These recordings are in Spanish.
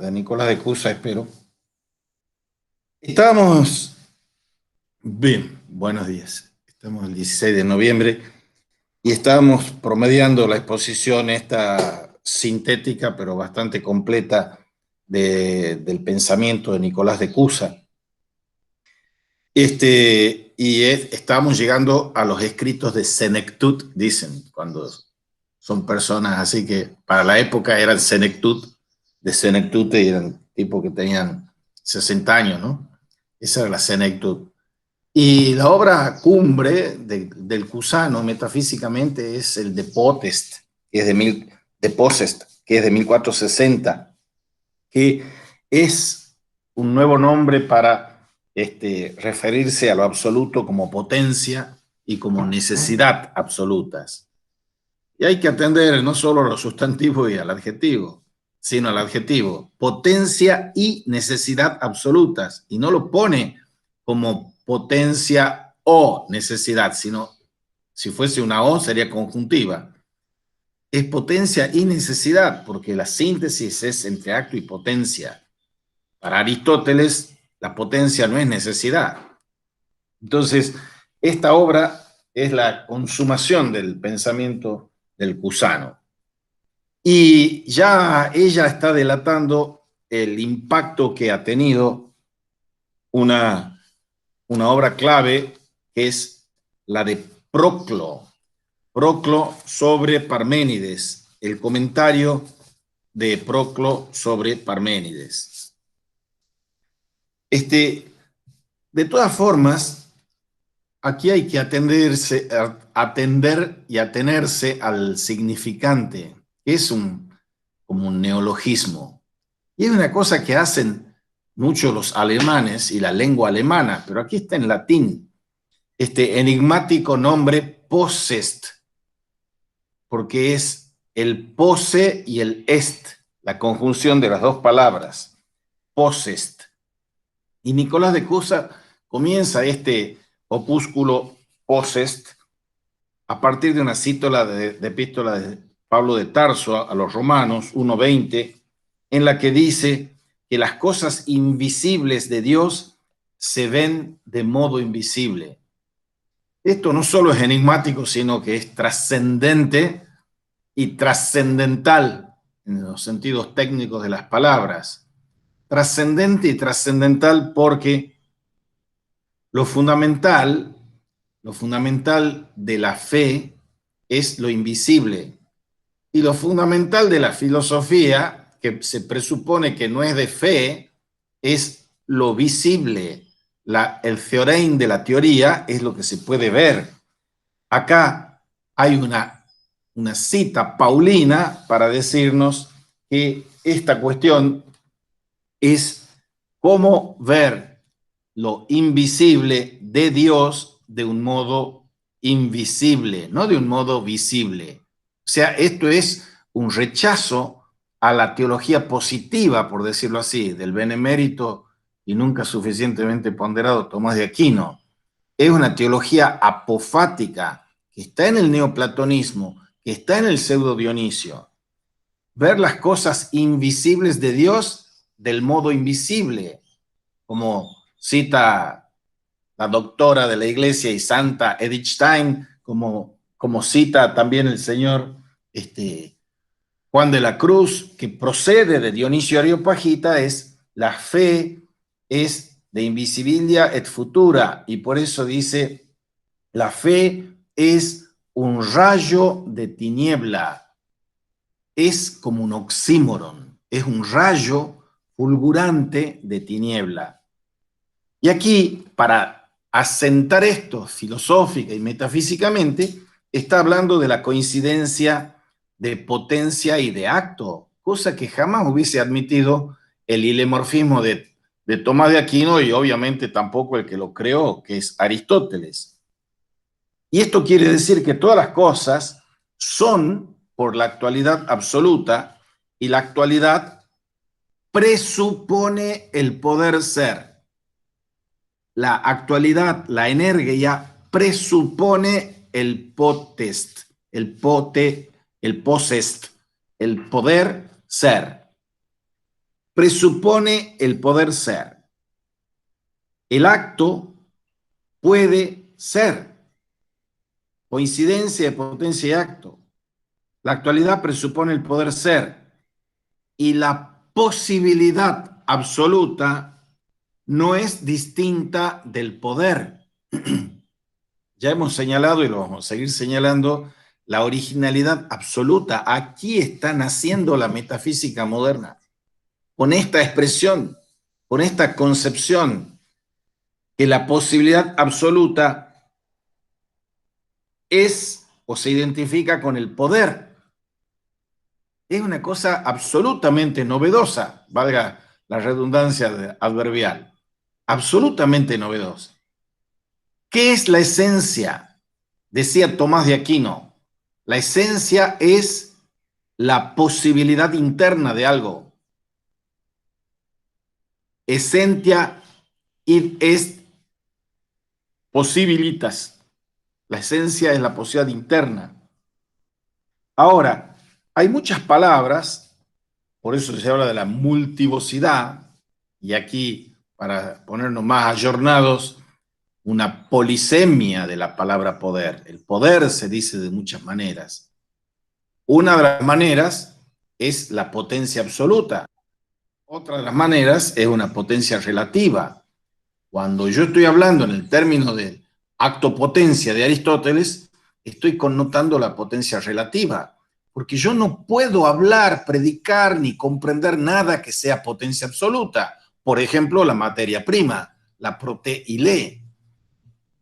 de Nicolás de Cusa, espero. Estamos bien, buenos días. Estamos el 16 de noviembre y estamos promediando la exposición esta sintética, pero bastante completa del pensamiento de Nicolás de Cusa. Estamos llegando a los escritos de Senectut, dicen, cuando son personas así que para la época eran Senectut, de Senectut eran tipos que tenían 60 años, ¿no? Esa era la Senectut. Y la obra cumbre del Cusano, metafísicamente, es el De Potest, que es de Possest, que es de 1460, que es un nuevo nombre para referirse a lo absoluto como potencia y como necesidad absolutas. Y hay que atender no solo a los sustantivos y al adjetivo, sino al adjetivo potencia y necesidad absolutas. Y no lo pone como potencia o necesidad, sino si fuese una O sería conjuntiva. Es potencia y necesidad, porque la síntesis es entre acto y potencia. Para Aristóteles, la potencia no es necesidad. Entonces, esta obra es la consumación del pensamiento del Cusano. Y ya ella está delatando el impacto que ha tenido una obra clave, que es la de Proclo. Proclo sobre Parménides, el comentario de Proclo sobre Parménides. De todas formas, aquí hay que atender y atenerse al significante, que es como un neologismo. Y es una cosa que hacen muchos los alemanes y la lengua alemana, pero aquí está en latín, este enigmático nombre possest, porque es el posse y el est, la conjunción de las dos palabras, possest. Y Nicolás de Cusa comienza este opúsculo possest a partir de una epístola de Pablo de Tarso a los Romanos 1:20, en la que dice que las cosas invisibles de Dios se ven de modo invisible. Esto no solo es enigmático, sino que es trascendente y trascendental en los sentidos técnicos de las palabras. Trascendente y trascendental porque lo fundamental de la fe es lo invisible. Y lo fundamental de la filosofía, que se presupone que no es de fe, es lo visible. El theorem de la teoría es lo que se puede ver. Acá hay una cita paulina para decirnos que esta cuestión es cómo ver lo invisible de Dios de un modo invisible, no de un modo visible. O sea, esto es un rechazo a la teología positiva, por decirlo así, del benemérito y nunca suficientemente ponderado Tomás de Aquino. Es una teología apofática que está en el neoplatonismo, que está en el pseudo Dionisio. Ver las cosas invisibles de Dios del modo invisible, como cita la doctora de la iglesia y santa Edith Stein, como cita también el señor Juan de la Cruz, que procede de Dionisio Areopagita, es la fe es de invisibilia et futura, y por eso dice, la fe es un rayo de tiniebla, es como un oxímoron, es un rayo fulgurante de tiniebla. Y aquí, para asentar esto filosófica y metafísicamente, está hablando de la coincidencia de potencia y de acto, cosa que jamás hubiese admitido el hilemorfismo de Tomás de Aquino y obviamente tampoco el que lo creó, que es Aristóteles. Y esto quiere decir que todas las cosas son por la actualidad absoluta y la actualidad presupone el poder ser. La actualidad, la energía, presupone el potest, el possest, el poder ser. presupone el poder ser. El acto puede ser. Coincidencia de potencia y acto. La actualidad presupone el poder ser. Y la posibilidad absoluta no es distinta del poder. Ya hemos señalado y lo vamos a seguir señalando la originalidad absoluta. Aquí está naciendo la metafísica moderna, con esta expresión, con esta concepción, que la posibilidad absoluta es o se identifica con el poder. Es una cosa absolutamente novedosa, valga la redundancia adverbial, absolutamente novedosa. ¿Qué es la esencia? Decía Tomás de Aquino, la esencia es la posibilidad interna de algo. Essentia id est possibilitas. La esencia es la posibilidad interna. Ahora, hay muchas palabras, por eso se habla de la multivocidad, y aquí, para ponernos más ayornados, una polisemia de la palabra poder. El poder se dice de muchas maneras. Una de las maneras es la potencia absoluta. Otra de las maneras es una potencia relativa. Cuando yo estoy hablando en el término de acto-potencia de Aristóteles, estoy connotando la potencia relativa, porque yo no puedo hablar, predicar ni comprender nada que sea potencia absoluta. Por ejemplo, la materia prima, la proteíle.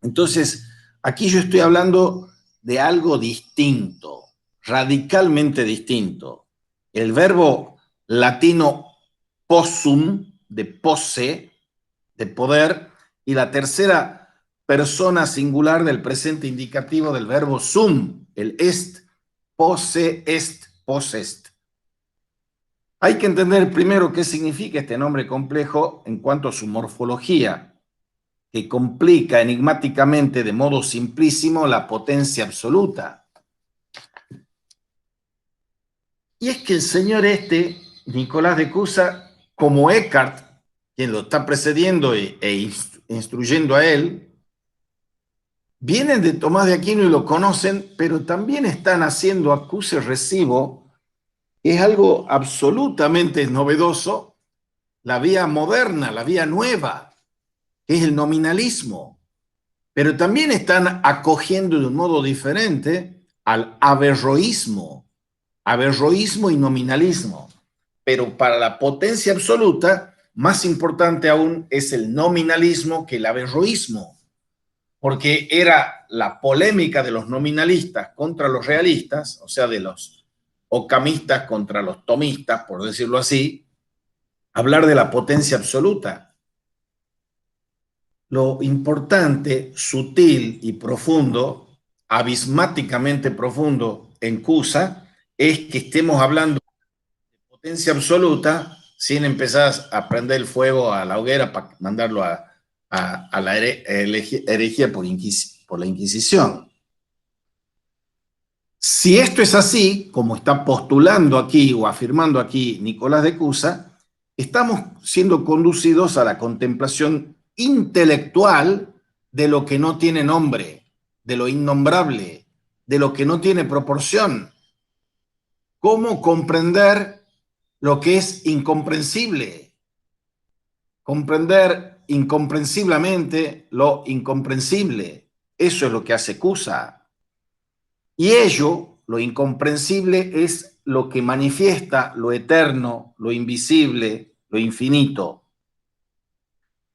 Entonces, aquí yo estoy hablando de algo distinto, radicalmente distinto. El verbo latino possum, de posse, de poder, y la tercera persona singular del presente indicativo del verbo sum, el est, posse est, possest. Hay que entender primero qué significa este nombre complejo en cuanto a su morfología, que complica enigmáticamente de modo simplísimo la potencia absoluta. Y es que el señor Nicolás de Cusa, como Eckhart, quien lo está precediendo e instruyendo a él, vienen de Tomás de Aquino y lo conocen, pero también están haciendo acuse recibo, que es algo absolutamente novedoso, la vía moderna, la vía nueva, que es el nominalismo. Pero también están acogiendo de un modo diferente al averroísmo y nominalismo. Pero para la potencia absoluta, más importante aún es el nominalismo que el averroísmo, porque era la polémica de los nominalistas contra los realistas, o sea, de los ocamistas contra los tomistas, por decirlo así, hablar de la potencia absoluta. Lo importante, sutil y profundo, abismáticamente profundo en Cusa, es que estemos hablando de potencia absoluta sin empezar a prender el fuego a la hoguera para mandarlo a la herejía por la Inquisición. Si esto es así, como está postulando aquí o afirmando aquí Nicolás de Cusa, estamos siendo conducidos a la contemplación intelectual de lo que no tiene nombre, de lo innombrable, de lo que no tiene proporción. ¿Cómo comprender lo que es incomprensible? Comprender incomprensiblemente lo incomprensible. Eso es lo que hace Cusa. Y ello, lo incomprensible, es lo que manifiesta lo eterno, lo invisible, lo infinito.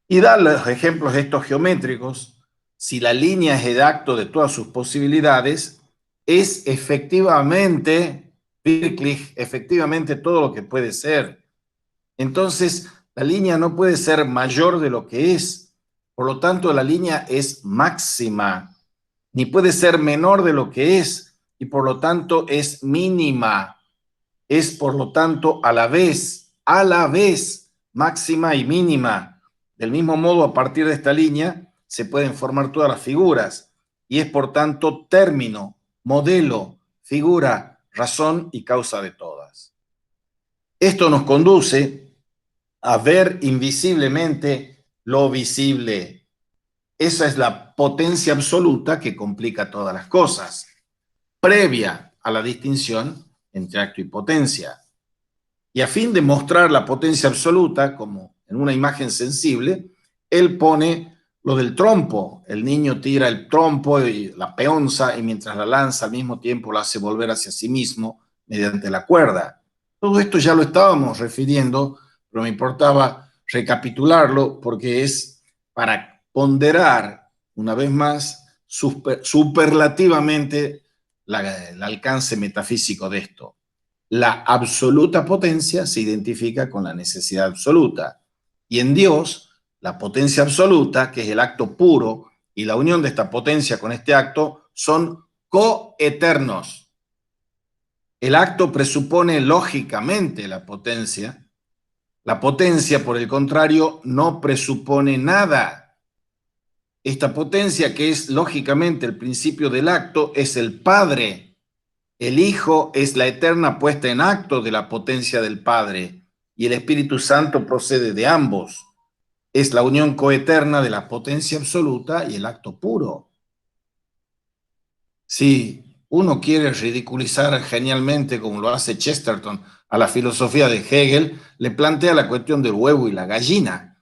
Y dar los ejemplos estos geométricos, si la línea es el acto de todas sus posibilidades, es efectivamente, wirklich, efectivamente todo lo que puede ser. Entonces, la línea no puede ser mayor de lo que es. Por lo tanto, la línea es máxima, ni puede ser menor de lo que es, y por lo tanto es mínima. Es, por lo tanto, a la vez, máxima y mínima. Del mismo modo, a partir de esta línea se pueden formar todas las figuras, y es, por tanto, término, modelo, figura, razón y causa de todas. Esto nos conduce a ver invisiblemente lo visible. Esa es la potencia absoluta que complica todas las cosas, previa a la distinción entre acto y potencia. Y a fin de mostrar la potencia absoluta, como en una imagen sensible, él pone lo del trompo. El niño tira el trompo y la peonza, y mientras la lanza al mismo tiempo la hace volver hacia sí mismo mediante la cuerda. Todo esto ya lo estábamos refiriendo, pero me importaba recapitularlo porque es para ponderar una vez más superlativamente el alcance metafísico de esto. La absoluta potencia se identifica con la necesidad absoluta. Y en Dios, la potencia absoluta, que es el acto puro, y la unión de esta potencia con este acto son coeternos. El acto presupone lógicamente la potencia. La potencia, por el contrario, no presupone nada. Esta potencia, que es lógicamente el principio del acto, es el Padre. El Hijo es la eterna puesta en acto de la potencia del Padre, y el Espíritu Santo procede de ambos. Es la unión coeterna de la potencia absoluta y el acto puro. Si uno quiere ridiculizar genialmente, como lo hace Chesterton, a la filosofía de Hegel, le plantea la cuestión del huevo y la gallina.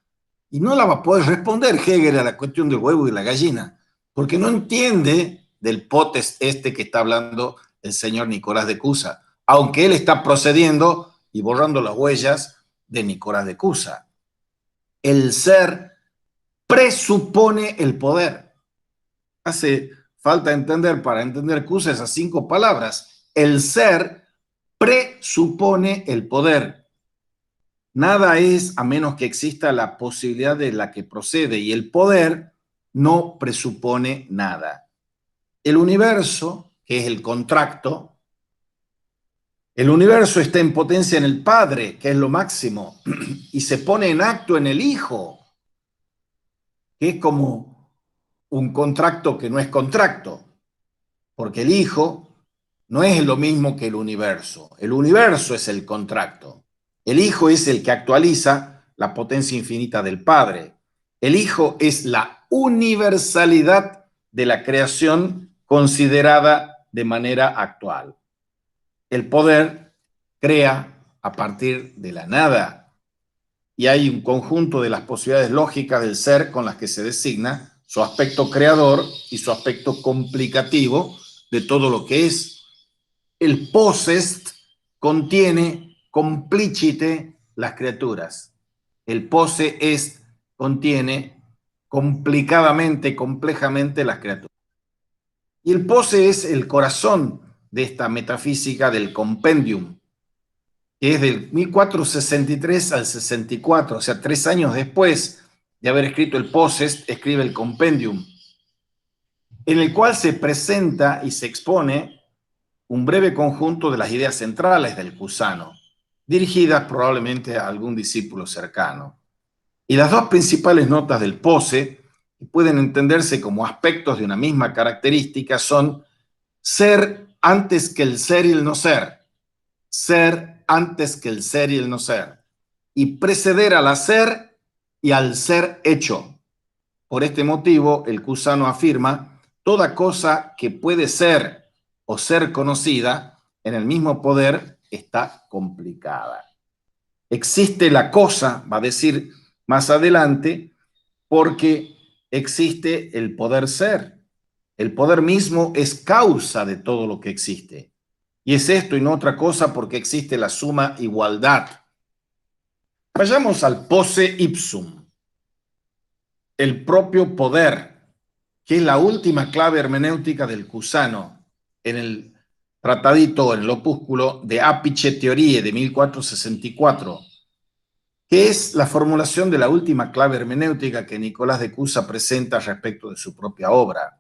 Y no la va a poder responder Hegel a la cuestión del huevo y la gallina, porque no entiende del potes este que está hablando el señor Nicolás de Cusa, aunque él está procediendo y borrando las huellas de Nicolás de Cusa. El ser presupone el poder. Hace falta entender, para entender Cusa, esas 5 palabras. El ser presupone el poder. Nada es a menos que exista la posibilidad de la que procede, y el poder no presupone nada. El universo, que es el contracto, el universo está en potencia en el Padre, que es lo máximo, y se pone en acto en el Hijo, que es como un contracto que no es contracto, porque el Hijo no es lo mismo que el universo. El universo es el contracto. El Hijo es el que actualiza la potencia infinita del Padre. El Hijo es la universalidad de la creación considerada de manera actual. El poder crea a partir de la nada, y hay un conjunto de las posibilidades lógicas del ser con las que se designa su aspecto creador y su aspecto complicativo de todo lo que es. El possest contiene complicite las criaturas. El posse est contiene complicadamente, complejamente las criaturas. Y el posse es el corazón de esta metafísica del compendium, que es del 1463 al 64, o sea, 3 años después de haber escrito el possest, escribe el compendium, en el cual se presenta y se expone un breve conjunto de las ideas centrales del Cusano, dirigidas probablemente a algún discípulo cercano. Y las 2 principales notas del Posse, que pueden entenderse como aspectos de una misma característica, son ser antes que el ser y el no ser antes que el ser y el no ser, y preceder al hacer y al ser hecho. Por este motivo, el Cusano afirma: toda cosa que puede ser o ser conocida en el mismo poder está complicada. Existe la cosa, va a decir más adelante, porque existe el poder ser. El poder mismo es causa de todo lo que existe. Y es esto y no otra cosa porque existe la suma igualdad. Vayamos al posse ipsum, el propio poder, que es la última clave hermenéutica del Cusano en el tratadito, en el opúsculo de Apice Teorie de 1464, que es la formulación de la última clave hermenéutica que Nicolás de Cusa presenta respecto de su propia obra.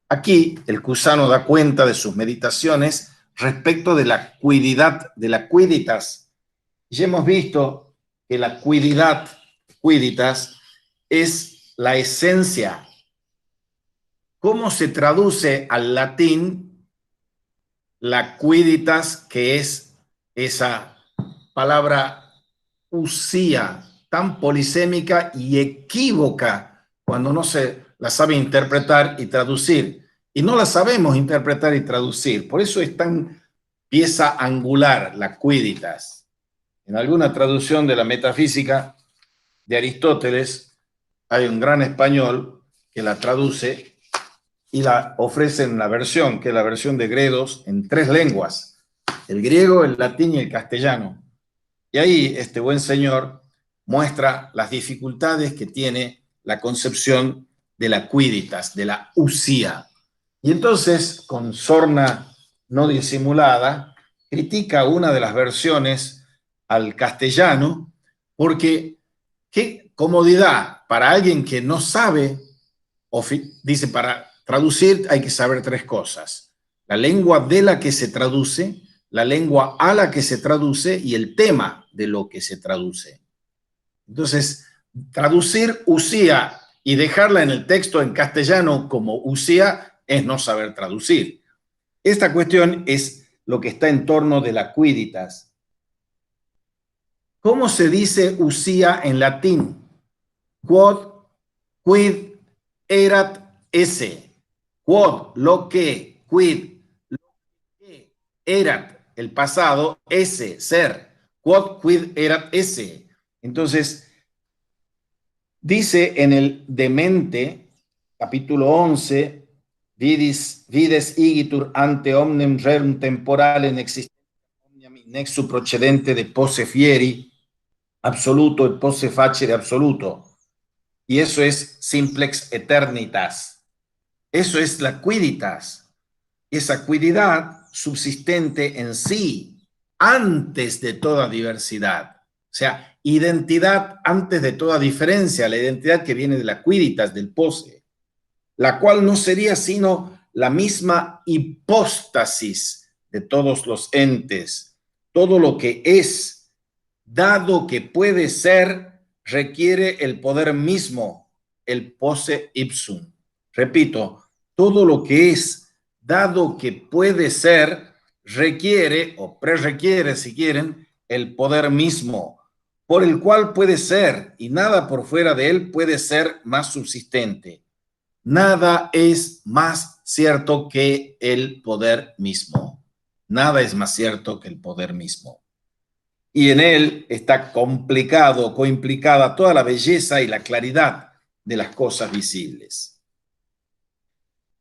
Aquí el Cusano da cuenta de sus meditaciones respecto de la cuididad, de la quiditas. Ya hemos visto que la cuididad, quiditas, es la esencia. ¿Cómo se traduce al latín la quiditas, que es esa palabra usía, tan polisémica y equívoca cuando no se la sabe interpretar y traducir. Y no la sabemos interpretar y traducir. Por eso es tan pieza angular la Quiditas. En alguna traducción de la metafísica de Aristóteles hay un gran español que la traduce y la ofrece en la versión, que es la versión de Gredos, en 3 lenguas: el griego, el latín y el castellano. Y ahí este buen señor muestra las dificultades que tiene la concepción de la Quiditas, de la usía. Y entonces, con sorna no disimulada, critica una de las versiones al castellano, porque qué comodidad para alguien que no sabe, dice, para traducir hay que saber 3 cosas: la lengua de la que se traduce, la lengua a la que se traduce y el tema de lo que se traduce. Entonces, traducir usía y dejarla en el texto en castellano como usía es no saber traducir. Esta cuestión es lo que está en torno de la Quiditas. ¿Cómo se dice usía en latín? Quod, quid, erat, esse. Quod, lo que, quid, lo que, erat, el pasado, esse, ser. Quod, quid, erat, esse. Entonces, dice en el Demente, capítulo 11, vides igitur ante omnem rerum temporale nexistent nexu procedente de posse fieri, absoluto et posse facere absoluto. Y eso es simplex eternitas. Eso es la Quiditas. Esa cuididad subsistente en sí, antes de toda diversidad. O sea, identidad antes de toda diferencia, la identidad que viene de la Quiditas, del posse, la cual no sería sino la misma hipóstasis de todos los entes. Todo lo que es, dado que puede ser, requiere el poder mismo, el posse ipsum. Repito, todo lo que es, dado que puede ser, requiere o prerequiere, si quieren, el poder mismo, por el cual puede ser, y nada por fuera de él puede ser más subsistente. Nada es más cierto que el poder mismo. Nada es más cierto que el poder mismo. Y en él está complicado, coimplicada toda la belleza y la claridad de las cosas visibles.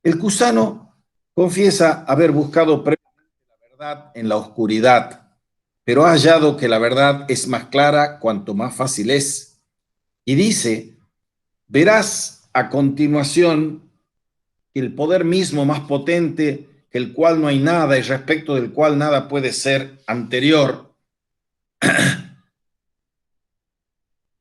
El Cusano confiesa haber buscado previamente la verdad en la oscuridad, pero ha hallado que la verdad es más clara cuanto más fácil es. Y dice: verás a continuación que el poder mismo más potente, que el cual no hay nada y respecto del cual nada puede ser anterior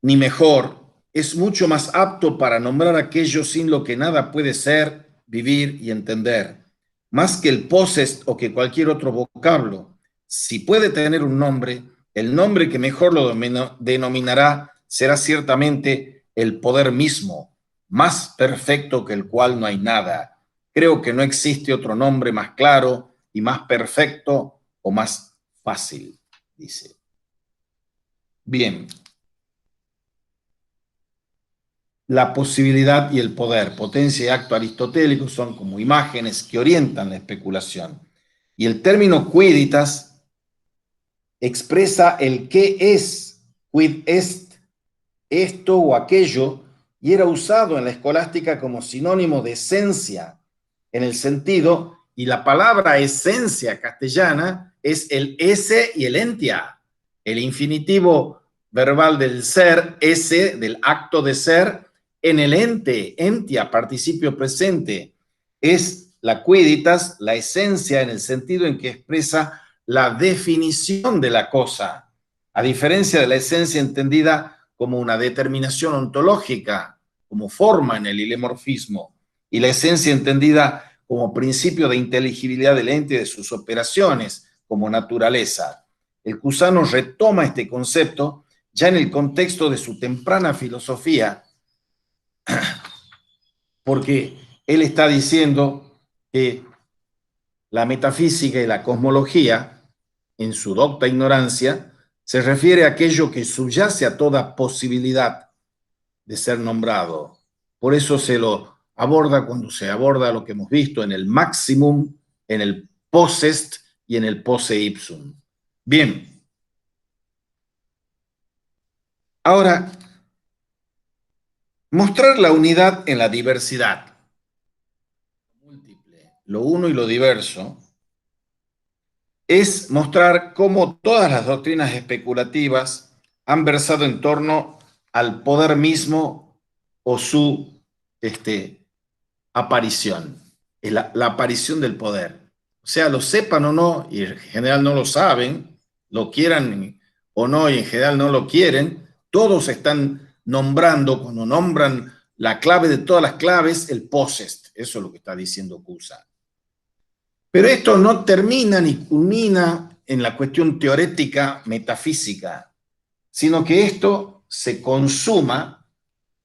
ni mejor, es mucho más apto para nombrar aquello sin lo que nada puede ser, vivir y entender, más que el possest o que cualquier otro vocablo. Si puede tener un nombre, el nombre que mejor lo denominará será ciertamente el poder mismo, más perfecto que el cual no hay nada. Creo que no existe otro nombre más claro y más perfecto o más fácil, dice. Bien. La posibilidad y el poder, potencia y acto aristotélico, son como imágenes que orientan la especulación. Y el término quiditas expresa el qué es, quid est, esto o aquello, y era usado en la escolástica como sinónimo de esencia, en el sentido, y la palabra esencia castellana es el esse y el entia, el infinitivo verbal del ser, esse, del acto de ser, en el ente, entia, participio presente, es la quiditas, la esencia en el sentido en que expresa la definición de la cosa, a diferencia de la esencia entendida como una determinación ontológica, como forma en el hilemorfismo, y la esencia entendida como principio de inteligibilidad del ente y de sus operaciones, como naturaleza. El Cusano retoma este concepto ya en el contexto de su temprana filosofía, porque él está diciendo que la metafísica y la cosmología, en su docta ignorancia, se refiere a aquello que subyace a toda posibilidad de ser nombrado. Por eso se lo aborda cuando se aborda lo que hemos visto en el maximum, en el possest y en el posse ipsum. Bien. Ahora, mostrar la unidad en la diversidad. Múltiple, lo uno y lo diverso, es mostrar cómo todas las doctrinas especulativas han versado en torno al poder mismo o su aparición, la aparición del poder. O sea, lo sepan o no, y en general no lo saben, lo quieran o no, y en general no lo quieren, todos están nombrando, cuando nombran la clave de todas las claves, el possest. Eso es lo que está diciendo Cusa. Pero esto no termina ni culmina en la cuestión teorética metafísica, sino que esto se consuma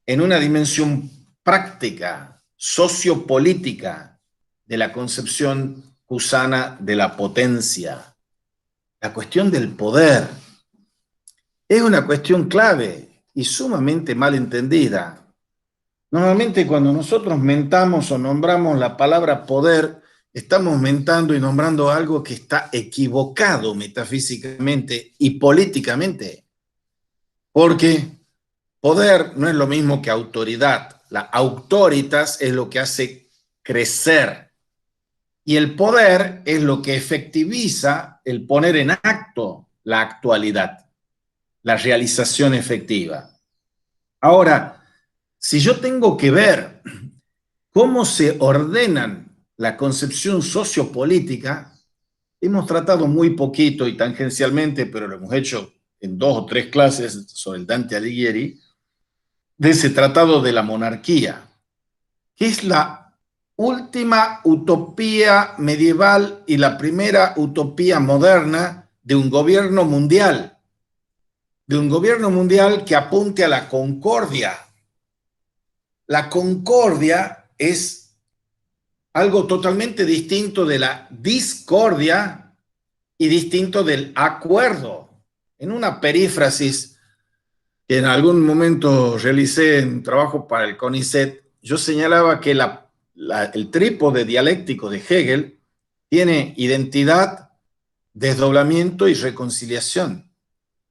en una dimensión práctica, sociopolítica, de la concepción cusana de la potencia. La cuestión del poder es una cuestión clave y sumamente mal entendida. Normalmente cuando nosotros mentamos o nombramos la palabra poder, estamos mentando y nombrando algo que está equivocado metafísicamente y políticamente. Porque poder no es lo mismo que autoridad. La autoritas es lo que hace crecer. Y el poder es lo que efectiviza el poner en acto la actualidad, la realización efectiva. Ahora, si yo tengo que ver cómo se ordenan la concepción sociopolítica, hemos tratado muy poquito y tangencialmente, pero lo hemos hecho en 2 o 3 clases sobre el Dante Alighieri, de ese tratado de la monarquía, que es la última utopía medieval y la primera utopía moderna de un gobierno mundial que apunte a la concordia. La concordia es algo totalmente distinto de la discordia y distinto del acuerdo. En una perífrasis que en algún momento realicé en trabajo para el CONICET, yo señalaba que el trípode dialéctico de Hegel tiene identidad, desdoblamiento y reconciliación.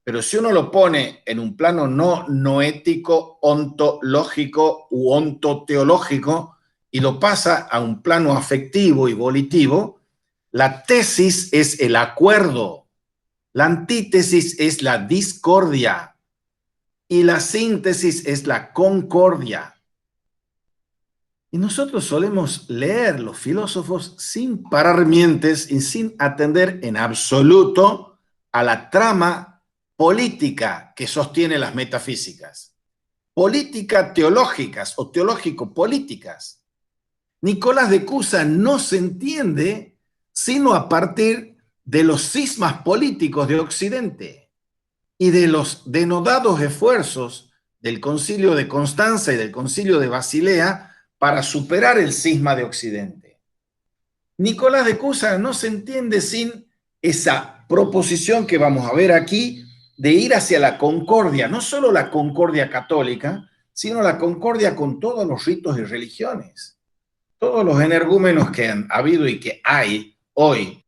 Pero si uno lo pone en un plano no noético, ontológico u ontoteológico y lo pasa a un plano afectivo y volitivo, la tesis es el acuerdo, la antítesis es la discordia y la síntesis es la concordia. Y nosotros solemos leer los filósofos sin parar mientes y sin atender en absoluto a la trama política que sostiene las metafísicas. Política teológicas o teológico-políticas. Nicolás de Cusa no se entiende sino a partir de los cismas políticos de Occidente y de los denodados esfuerzos del Concilio de Constanza y del Concilio de Basilea para superar el cisma de Occidente. Nicolás de Cusa no se entiende sin esa proposición que vamos a ver aquí de ir hacia la concordia, no solo la concordia católica, sino la concordia con todos los ritos y religiones. Todos los energúmenos que han habido y que hay hoy,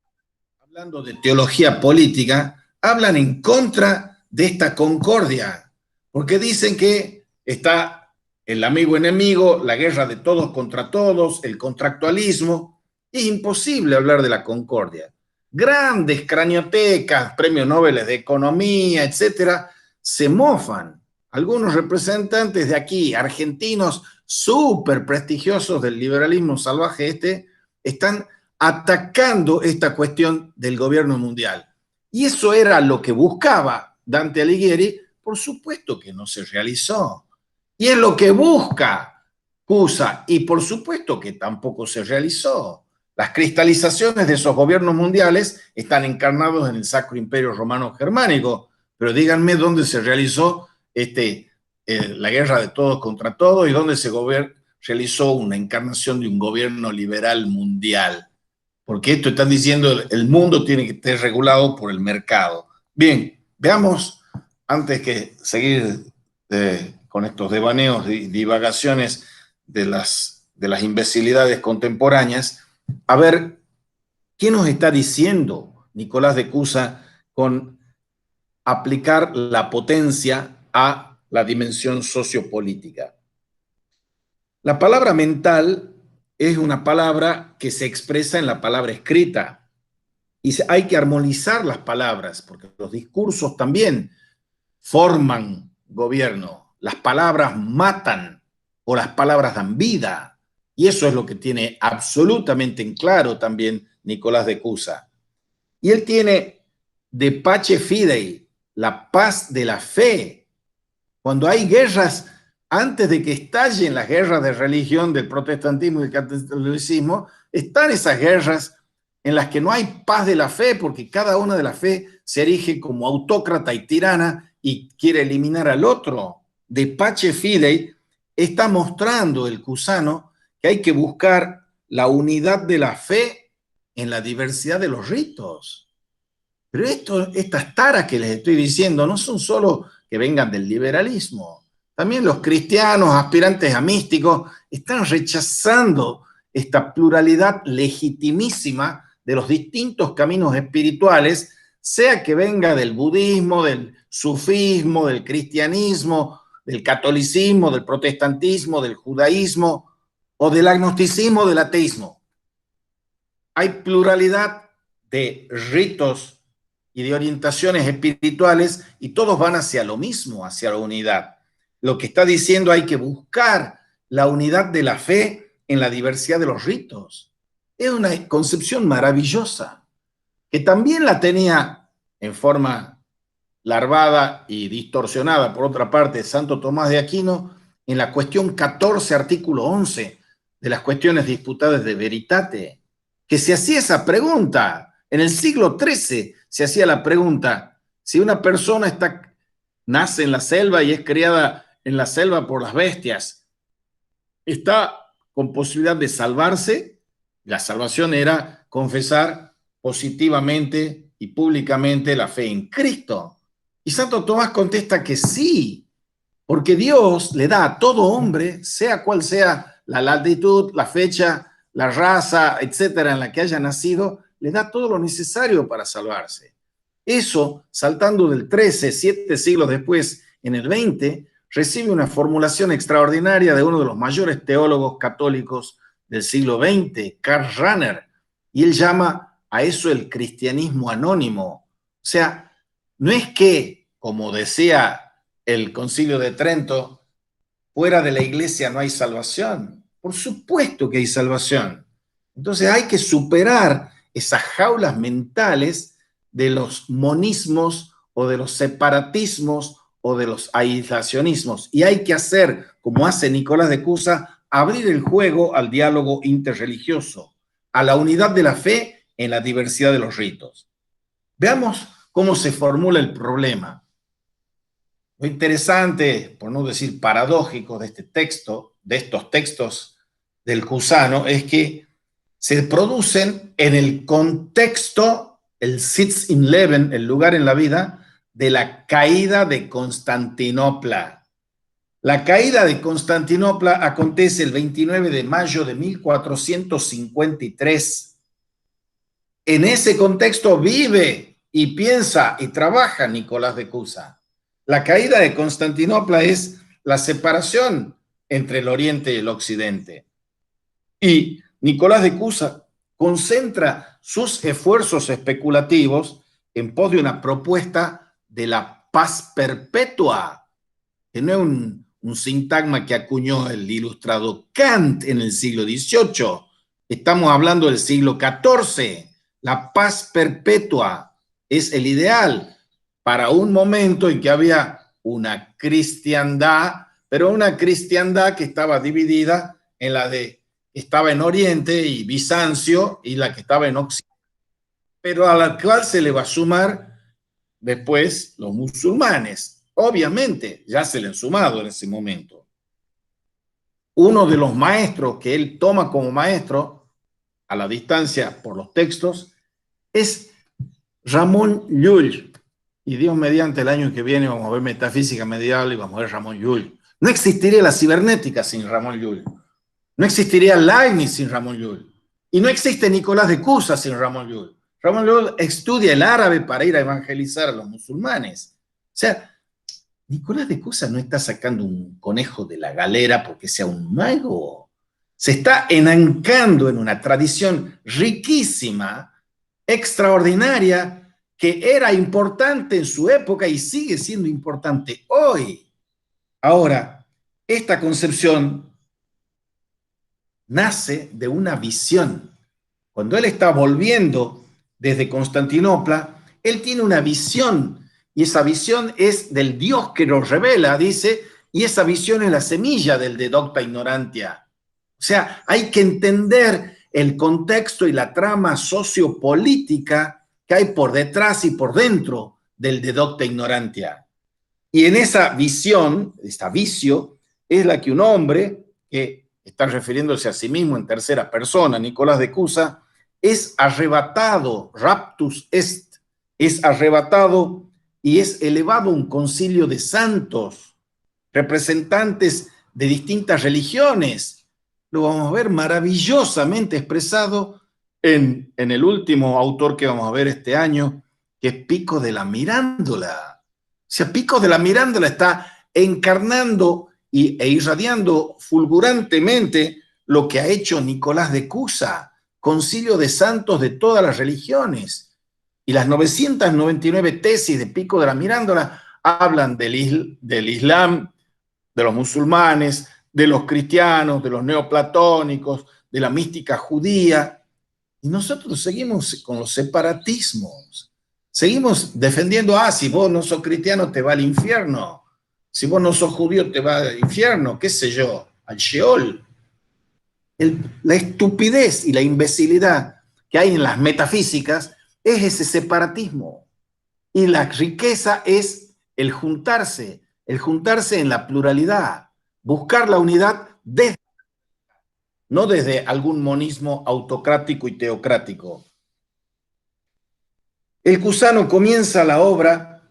hablando de teología política, hablan en contra de esta concordia, porque dicen que está el amigo enemigo, la guerra de todos contra todos, el contractualismo. Es imposible hablar de la concordia. Grandes craniotecas, premios Nobel de Economía, etcétera, se mofan. Algunos representantes de aquí, argentinos súper prestigiosos del liberalismo salvaje están atacando esta cuestión del gobierno mundial. Y eso era lo que buscaba Dante Alighieri, por supuesto que no se realizó. Y es lo que busca Cusa, y por supuesto que tampoco se realizó. Las cristalizaciones de esos gobiernos mundiales están encarnados en el Sacro Imperio Romano Germánico, pero díganme dónde se realizó la guerra de todos contra todos y dónde se realizó una encarnación de un gobierno liberal mundial. Porque esto están diciendo el mundo tiene que estar regulado por el mercado. Bien, Veamos, antes que seguir con estos devaneos y divagaciones de las imbecilidades contemporáneas, a ver qué nos está diciendo Nicolás de Cusa con aplicar la potencia a la dimensión sociopolítica. La palabra mental es una palabra que se expresa en la palabra escrita y hay que armonizar las palabras porque los discursos también forman gobierno. Las palabras matan o las palabras dan vida. Y eso es lo que tiene absolutamente en claro también Nicolás de Cusa. Y él tiene de pace fidei, la paz de la fe. Cuando hay guerras, antes de que estallen las guerras de religión del protestantismo y del catolicismo, están esas guerras en las que no hay paz de la fe, porque cada una de la fe se erige como autócrata y tirana y quiere eliminar al otro. De pace fidei está mostrando el cusano que hay que buscar la unidad de la fe en la diversidad de los ritos. Pero estas taras que les estoy diciendo no son solo que vengan del liberalismo. También los cristianos aspirantes a místicos están rechazando esta pluralidad legitimísima de los distintos caminos espirituales, sea que venga del budismo, del sufismo, del cristianismo, del catolicismo, del protestantismo, del judaísmo o del agnosticismo, del ateísmo. Hay pluralidad de ritos y de orientaciones espirituales y todos van hacia lo mismo, hacia la unidad. Lo que está diciendo hay que buscar la unidad de la fe en la diversidad de los ritos. Es una concepción maravillosa que también la tenía en forma larvada y distorsionada, por otra parte, Santo Tomás de Aquino en la cuestión 14, artículo 11 de las cuestiones disputadas de Veritate, que se hacía esa pregunta. En el siglo XIII se hacía la pregunta, si una persona nace en la selva y es criada en la selva por las bestias, ¿está con posibilidad de salvarse? La salvación era confesar positivamente y públicamente la fe en Cristo. Y Santo Tomás contesta que sí, porque Dios le da a todo hombre, sea cual sea la latitud, la fecha, la raza, etcétera, en la que haya nacido, le da todo lo necesario para salvarse. Eso, saltando del 13, 7 siglos después, en el 20, recibe una formulación extraordinaria de uno de los mayores teólogos católicos del siglo XX, Karl Rahner, y él llama a eso el cristianismo anónimo. O sea, no es que, como decía el Concilio de Trento, fuera de la iglesia no hay salvación. Por supuesto que hay salvación. Entonces hay que superar esas jaulas mentales de los monismos o de los separatismos o de los aislacionismos. Y hay que hacer, como hace Nicolás de Cusa, abrir el juego al diálogo interreligioso, a la unidad de la fe en la diversidad de los ritos. Veamos cómo se formula el problema. Lo interesante, por no decir paradójico, de este texto, de estos textos del cusano, es que se producen en el contexto, el Sitz im Leben, el lugar en la vida, de la caída de Constantinopla. La caída de Constantinopla acontece el 29 de mayo de 1453. En ese contexto vive y piensa y trabaja Nicolás de Cusa. La caída de Constantinopla es la separación entre el Oriente y el Occidente. Y Nicolás de Cusa concentra sus esfuerzos especulativos en pos de una propuesta de la paz perpetua, que no es un sintagma que acuñó el ilustrado Kant en el siglo XVIII. Estamos hablando del siglo XIV. La paz perpetua es el ideal para un momento en que había una cristiandad, pero una cristiandad que estaba dividida en la de estaba en Oriente y Bizancio y la que estaba en Occidente, pero a la cual se le va a sumar después los musulmanes. Obviamente, ya se le han sumado en ese momento. Uno de los maestros que él toma como maestro a la distancia por los textos es Ramón Llull. y Dios mediante el año que viene vamos a ver metafísica medieval y vamos a ver Ramón Llull. No existiría la cibernética sin Ramón Llull. No existiría Leibniz sin Ramón Llull. Y no existe Nicolás de Cusa sin Ramón Llull. Ramón Llull estudia el árabe para ir a evangelizar a los musulmanes. O sea, Nicolás de Cusa no está sacando un conejo de la galera porque sea un mago. Se está enancando en una tradición riquísima, extraordinaria, que era importante en su época y sigue siendo importante hoy. Ahora, esta concepción nace de una visión. Cuando él está volviendo desde Constantinopla, él tiene una visión, y esa visión es del Dios que nos revela, dice, y esa visión es la semilla del de Docta Ignorantia. O sea, hay que entender el contexto y la trama sociopolítica que hay por detrás y por dentro del de Docta Ignorantia. Y en esa visión, esta vicio, es la que un hombre que está refiriéndose a sí mismo en tercera persona, Nicolás de Cusa, es arrebatado, raptus est, es arrebatado y es elevado a un concilio de santos, representantes de distintas religiones. Lo vamos a ver maravillosamente expresado en el último autor que vamos a ver este año, que es Pico de la Mirándola. O sea, Pico de la Mirándola está encarnando e irradiando fulgurantemente lo que ha hecho Nicolás de Cusa, concilio de santos de todas las religiones. Y las 999 tesis de Pico de la Mirándola hablan del Islam, de los musulmanes, de los cristianos, de los neoplatónicos, de la mística judía. Y nosotros seguimos con los separatismos. Seguimos defendiendo, si vos no sos cristiano te va al infierno. Si vos no sos judío te va al infierno, qué sé yo, al Sheol. La estupidez y la imbecilidad que hay en las metafísicas es ese separatismo. Y la riqueza es el juntarse en la pluralidad, buscar la unidad no desde algún monismo autocrático y teocrático. El cusano comienza la obra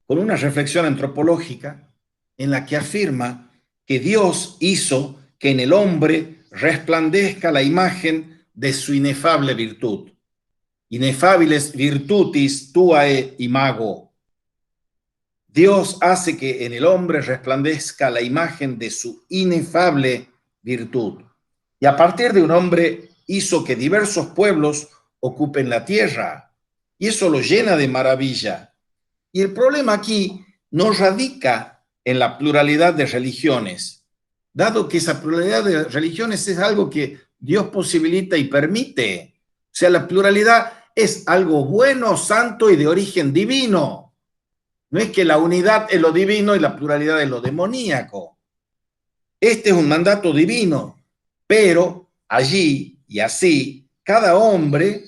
con una reflexión antropológica en la que afirma que Dios hizo que en el hombre resplandezca la imagen de su inefable virtud. Inefables virtutis tuae imago. Dios hace que en el hombre resplandezca la imagen de su inefable virtud. Y a partir de un hombre hizo que diversos pueblos ocupen la tierra. Y eso lo llena de maravilla. Y el problema aquí no radica en la pluralidad de religiones, dado que esa pluralidad de religiones es algo que Dios posibilita y permite. O sea, la pluralidad es algo bueno, santo y de origen divino. No es que la unidad es lo divino y la pluralidad es lo demoníaco. Este es un mandato divino, pero allí y así, cada hombre,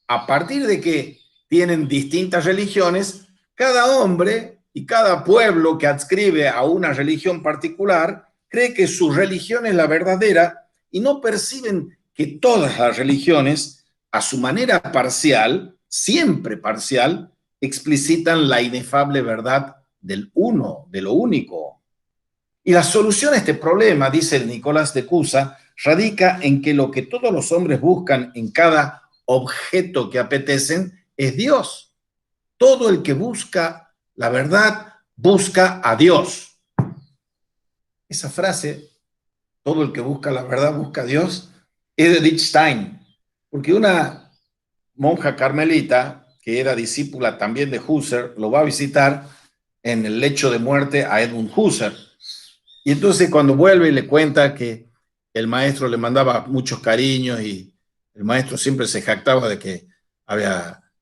a partir de que tienen distintas religiones, cada hombre y cada pueblo que adscribe a una religión particular cree que su religión es la verdadera y no perciben que todas las religiones, a su manera parcial, siempre parcial, explicitan la inefable verdad del uno, de lo único. Y la solución a este problema, dice el Nicolás de Cusa, radica en que lo que todos los hombres buscan en cada objeto que apetecen es Dios. Todo el que busca la verdad busca a Dios. Esa frase, todo el que busca la verdad busca a Dios, es de Edith Stein, porque una monja carmelita, que era discípula también de Husserl, lo va a visitar en el lecho de muerte a Edmund Husserl. Y entonces cuando vuelve le cuenta que el maestro le mandaba muchos cariños y el maestro siempre se jactaba de que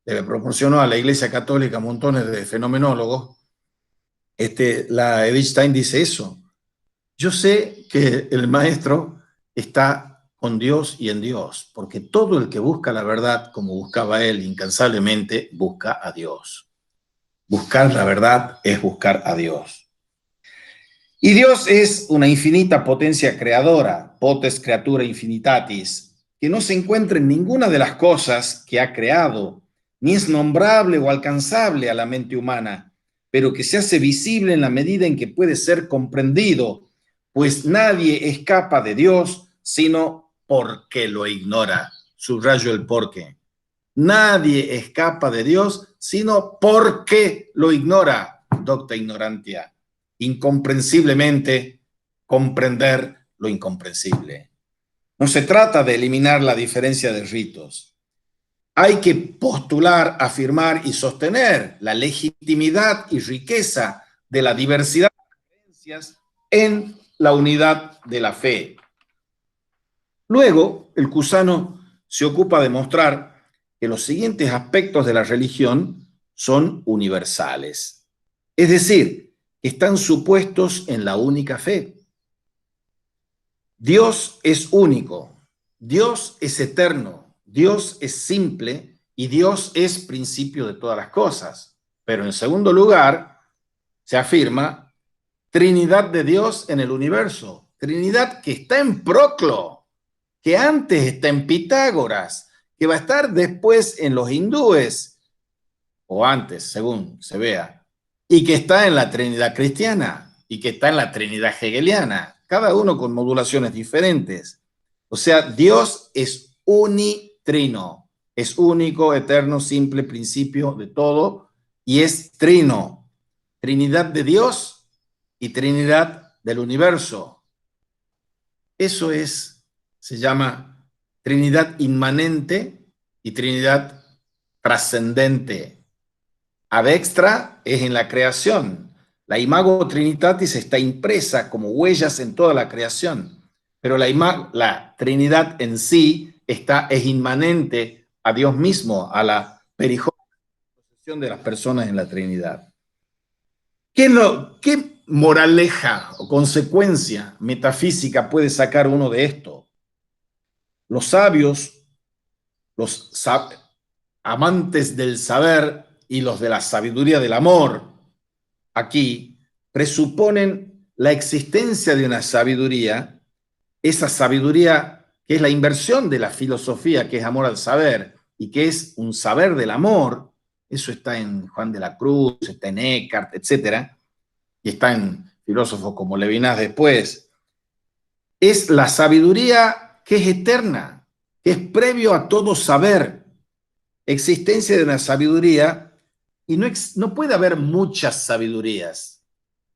le proporcionó a la Iglesia Católica montones de fenomenólogos. La Edith Stein dice eso. Yo sé que el maestro está con Dios y en Dios, porque todo el que busca la verdad, como buscaba él incansablemente, busca a Dios. Buscar la verdad es buscar a Dios. Y Dios es una infinita potencia creadora, potes creatura infinitatis, que no se encuentra en ninguna de las cosas que ha creado, ni es nombrable o alcanzable a la mente humana, pero que se hace visible en la medida en que puede ser comprendido, pues nadie escapa de Dios sino porque lo ignora. Subrayo el porqué. Nadie escapa de Dios sino porque lo ignora. Docta ignorantia. Incomprensiblemente comprender lo incomprensible. No se trata de eliminar la diferencia de ritos. Hay que postular, afirmar y sostener la legitimidad y riqueza de la diversidad de creencias en la unidad de la fe. Luego, el Cusano se ocupa de mostrar que los siguientes aspectos de la religión son universales, es decir, que están supuestos en la única fe. Dios es único, Dios es eterno, Dios es simple y Dios es principio de todas las cosas. Pero en segundo lugar, se afirma Trinidad de Dios en el universo, Trinidad que está en Proclo, que antes está en Pitágoras, que va a estar después en los hindúes, o antes, según se vea, y que está en la Trinidad cristiana, y que está en la Trinidad hegeliana, cada uno con modulaciones diferentes. O sea, Dios es unitrino, es único, eterno, simple, principio de todo, y es trino, Trinidad de Dios y Trinidad del universo. Eso es, se llama Trinidad inmanente y Trinidad trascendente. Ad extra es en la creación. La imago Trinitatis está impresa como huellas en toda la creación, pero la Trinidad en sí es inmanente a Dios mismo, a la perijoción de las personas en la Trinidad. ¿Qué moraleja o consecuencia metafísica puede sacar uno de esto? Los sabios, los amantes del saber y los de la sabiduría del amor, aquí presuponen la existencia de una sabiduría, esa sabiduría que es la inversión de la filosofía, que es amor al saber, y que es un saber del amor. Eso está en Juan de la Cruz, está en Eckhart, etcétera, y está en filósofos como Levinas después. Es la sabiduría que es eterna, que es previo a todo saber, existencia de una sabiduría, y no puede haber muchas sabidurías.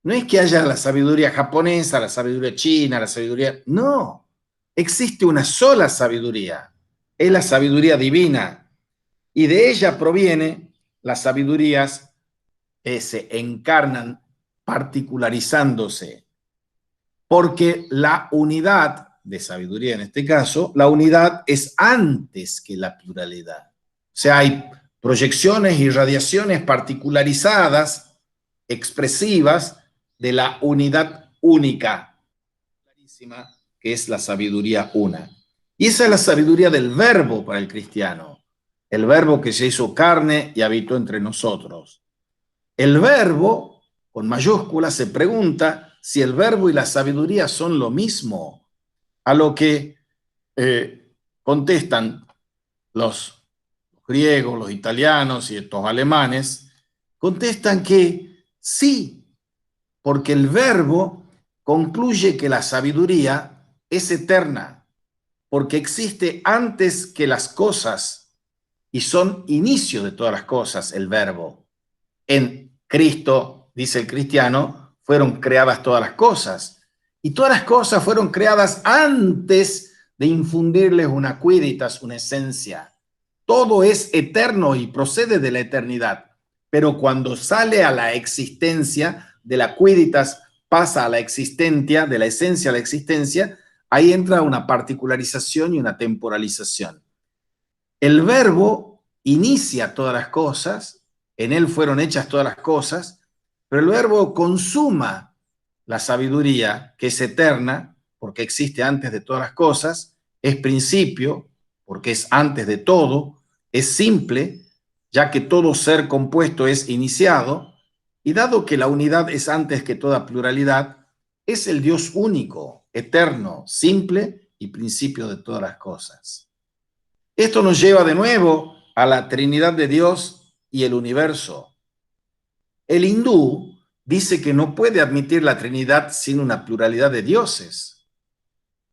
No es que haya la sabiduría japonesa, la sabiduría china, la sabiduría... No, existe una sola sabiduría, es la sabiduría divina, y de ella proviene las sabidurías que se encarnan particularizándose, porque la unidad de sabiduría, en este caso, la unidad es antes que la pluralidad. O sea, hay proyecciones y radiaciones particularizadas, expresivas, de la unidad única, clarísima, que es la sabiduría una. Y esa es la sabiduría del verbo para el cristiano, el verbo que se hizo carne y habitó entre nosotros. El verbo, con mayúsculas, se pregunta si el verbo y la sabiduría son lo mismo, a lo que contestan los griegos, los italianos y estos alemanes, contestan que sí, porque el verbo concluye que la sabiduría es eterna, porque existe antes que las cosas y son inicio de todas las cosas, el verbo. En Cristo, dice el cristiano, fueron creadas todas las cosas. Y todas las cosas fueron creadas antes de infundirles una quidditas, una esencia. Todo es eterno y procede de la eternidad. Pero cuando sale a la existencia, de la quidditas pasa a la existencia, de la esencia a la existencia, ahí entra una particularización y una temporalización. El verbo inicia todas las cosas, en él fueron hechas todas las cosas, pero el verbo consuma la sabiduría, que es eterna, porque existe antes de todas las cosas, es principio, porque es antes de todo, es simple, ya que todo ser compuesto es iniciado, y dado que la unidad es antes que toda pluralidad, es el Dios único, eterno, simple y principio de todas las cosas. Esto nos lleva de nuevo a la Trinidad de Dios y el universo. El hindú dice que no puede admitir la Trinidad sin una pluralidad de dioses.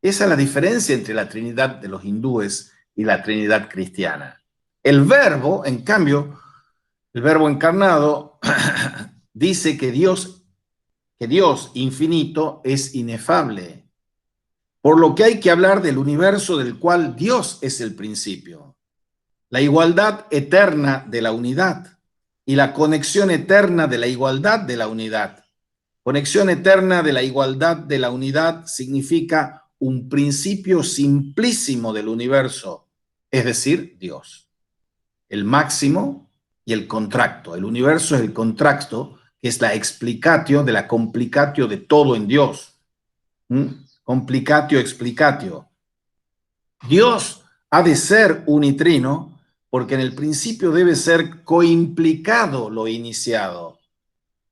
Esa es la diferencia entre la Trinidad de los hindúes y la Trinidad cristiana. El Verbo, en cambio, el Verbo encarnado, dice que Dios infinito es inefable, por lo que hay que hablar del universo del cual Dios es el principio, la igualdad eterna de la unidad y la conexión eterna de la igualdad de la unidad. Conexión eterna de la igualdad de la unidad significa un principio simplísimo del universo, es decir, Dios. El máximo y el contracto. El universo es el contracto, que es la explicatio de la complicatio de todo en Dios. Complicatio, explicatio. Dios ha de ser unitrino porque en el principio debe ser coimplicado lo iniciado.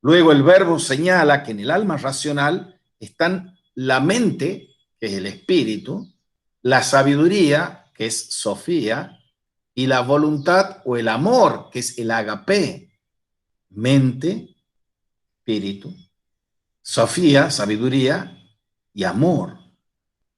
Luego el verbo señala que en el alma racional están la mente, que es el espíritu, la sabiduría, que es Sofía, y la voluntad o el amor, que es el agape. Mente, espíritu, Sofía, sabiduría y amor.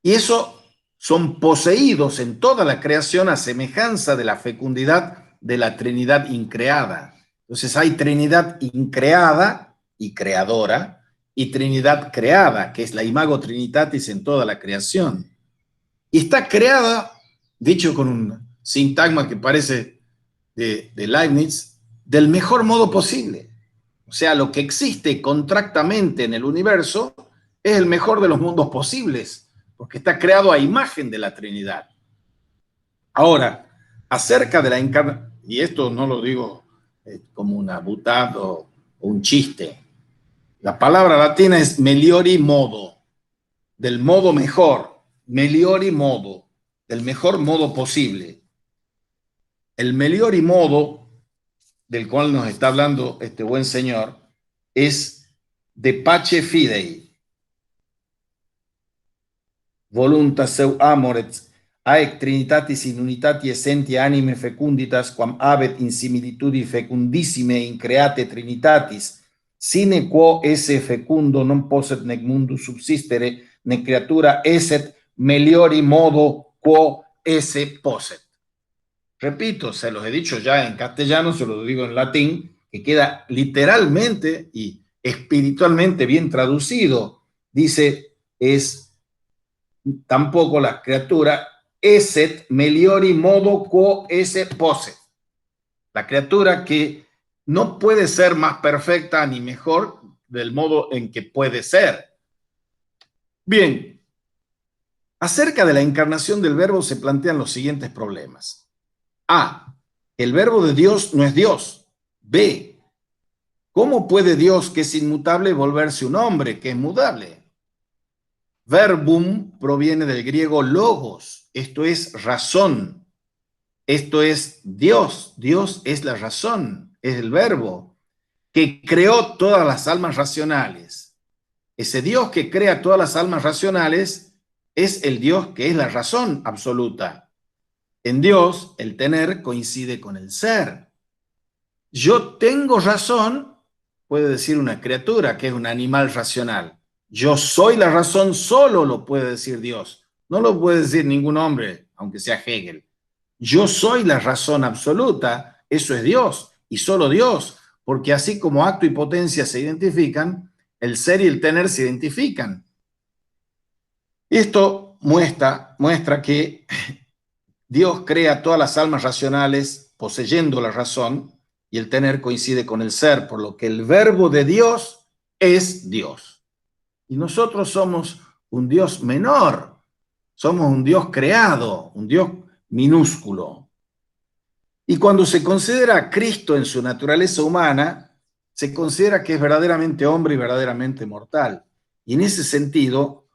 Y eso son poseídos en toda la creación a semejanza de la fecundidad de la Trinidad increada. Entonces hay Trinidad increada y creadora, y Trinidad creada, que es la imago Trinitatis en toda la creación. Y está creada, dicho con un sintagma que parece de Leibniz, del mejor modo posible. O sea, lo que existe contractamente en el universo es el mejor de los mundos posibles, porque está creado a imagen de la Trinidad. Ahora, acerca de la encarnación, y esto no lo digo como una butad o un chiste, la palabra latina es meliori modo, del modo mejor, meliori modo, del mejor modo posible. El meliori modo del cual nos está hablando este buen señor es de pace fidei, voluntas seu amoret, aec trinitatis in unitati essentia anime fecunditas, quam habet in similitudi fecundissime increate trinitatis, sine quo esse fecundo non posset nec mundus subsistere, nec creatura esset meliori modo quo esse posset. Repito, se los he dicho ya en castellano, se los digo en latín, que queda literalmente y espiritualmente bien traducido. Dice, es tampoco la criatura, esset meliori modo quo esse posset. La criatura que no puede ser más perfecta ni mejor del modo en que puede ser. Bien, acerca de la encarnación del verbo se plantean los siguientes problemas. A, el verbo de Dios no es Dios. B, ¿cómo puede Dios, que es inmutable, volverse un hombre que es mudable? Verbum proviene del griego logos, esto es razón, esto es Dios, Dios es la razón, es el verbo que creó todas las almas racionales. Ese Dios que crea todas las almas racionales es el Dios que es la razón absoluta. En Dios, el tener coincide con el ser. Yo tengo razón, puede decir una criatura que es un animal racional. Yo soy la razón, solo lo puede decir Dios. No lo puede decir ningún hombre, aunque sea Hegel. Yo soy la razón absoluta, eso es Dios, y solo Dios, porque así como acto y potencia se identifican, el ser y el tener se identifican. Esto muestra que Dios crea todas las almas racionales poseyendo la razón y el tener coincide con el ser, por lo que el verbo de Dios es Dios. Y nosotros somos un Dios menor, somos un Dios creado, un Dios minúsculo. Y cuando se considera a Cristo en su naturaleza humana, se considera que es verdaderamente hombre y verdaderamente mortal. Y en ese sentido,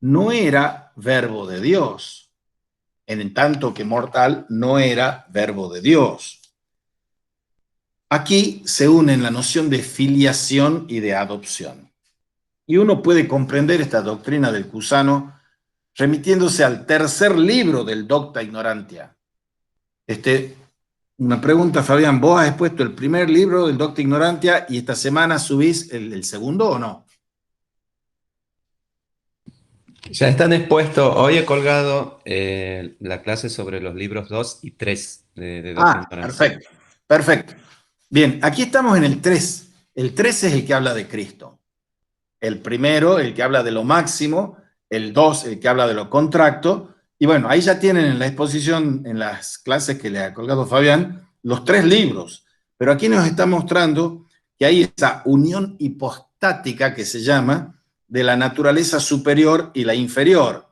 no era verbo de Dios. En tanto que mortal no era verbo de Dios. Aquí se unen la noción de filiación y de adopción. Y uno puede comprender esta doctrina del Cusano remitiéndose al tercer libro del Docta Ignorantia. Este Una pregunta, Fabián. ¿Vos has expuesto el primer libro del Docta Ignorantia y esta semana subís el segundo o no? Ya están expuestos. Hoy he colgado la clase sobre los libros 2 y 3 de Docta Ah, Ignorancia. perfecto, perfecto. Bien, aquí estamos en el 3. El 3 es el que habla de Cristo. El primero, el que habla de lo máximo. El 2, el que habla de lo contracto. Y bueno, ahí ya tienen en la exposición, en las clases que le ha colgado Fabián, los 3 libros. Pero aquí nos está mostrando que hay esa unión hipostática que se llama de la naturaleza superior y la inferior.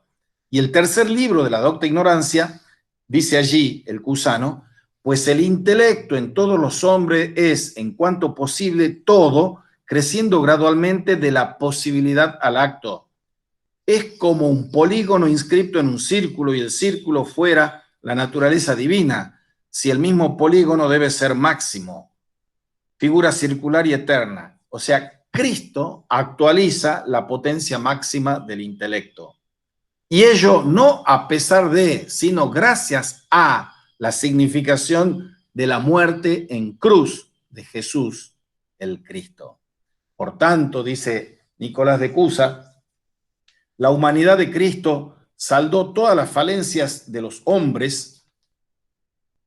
Y el tercer libro de la Docta Ignorancia, dice allí el Cusano, pues el intelecto en todos los hombres es, en cuanto posible, todo, creciendo gradualmente de la posibilidad al acto. Es como un polígono inscrito en un círculo y el círculo fuera la naturaleza divina, si el mismo polígono debe ser máximo, figura circular y eterna. O sea, Cristo actualiza la potencia máxima del intelecto. Y ello no a pesar de, sino gracias a la significación de la muerte en cruz de Jesús el Cristo. Por tanto, dice Nicolás de Cusa, la humanidad de Cristo saldó todas las falencias de los hombres,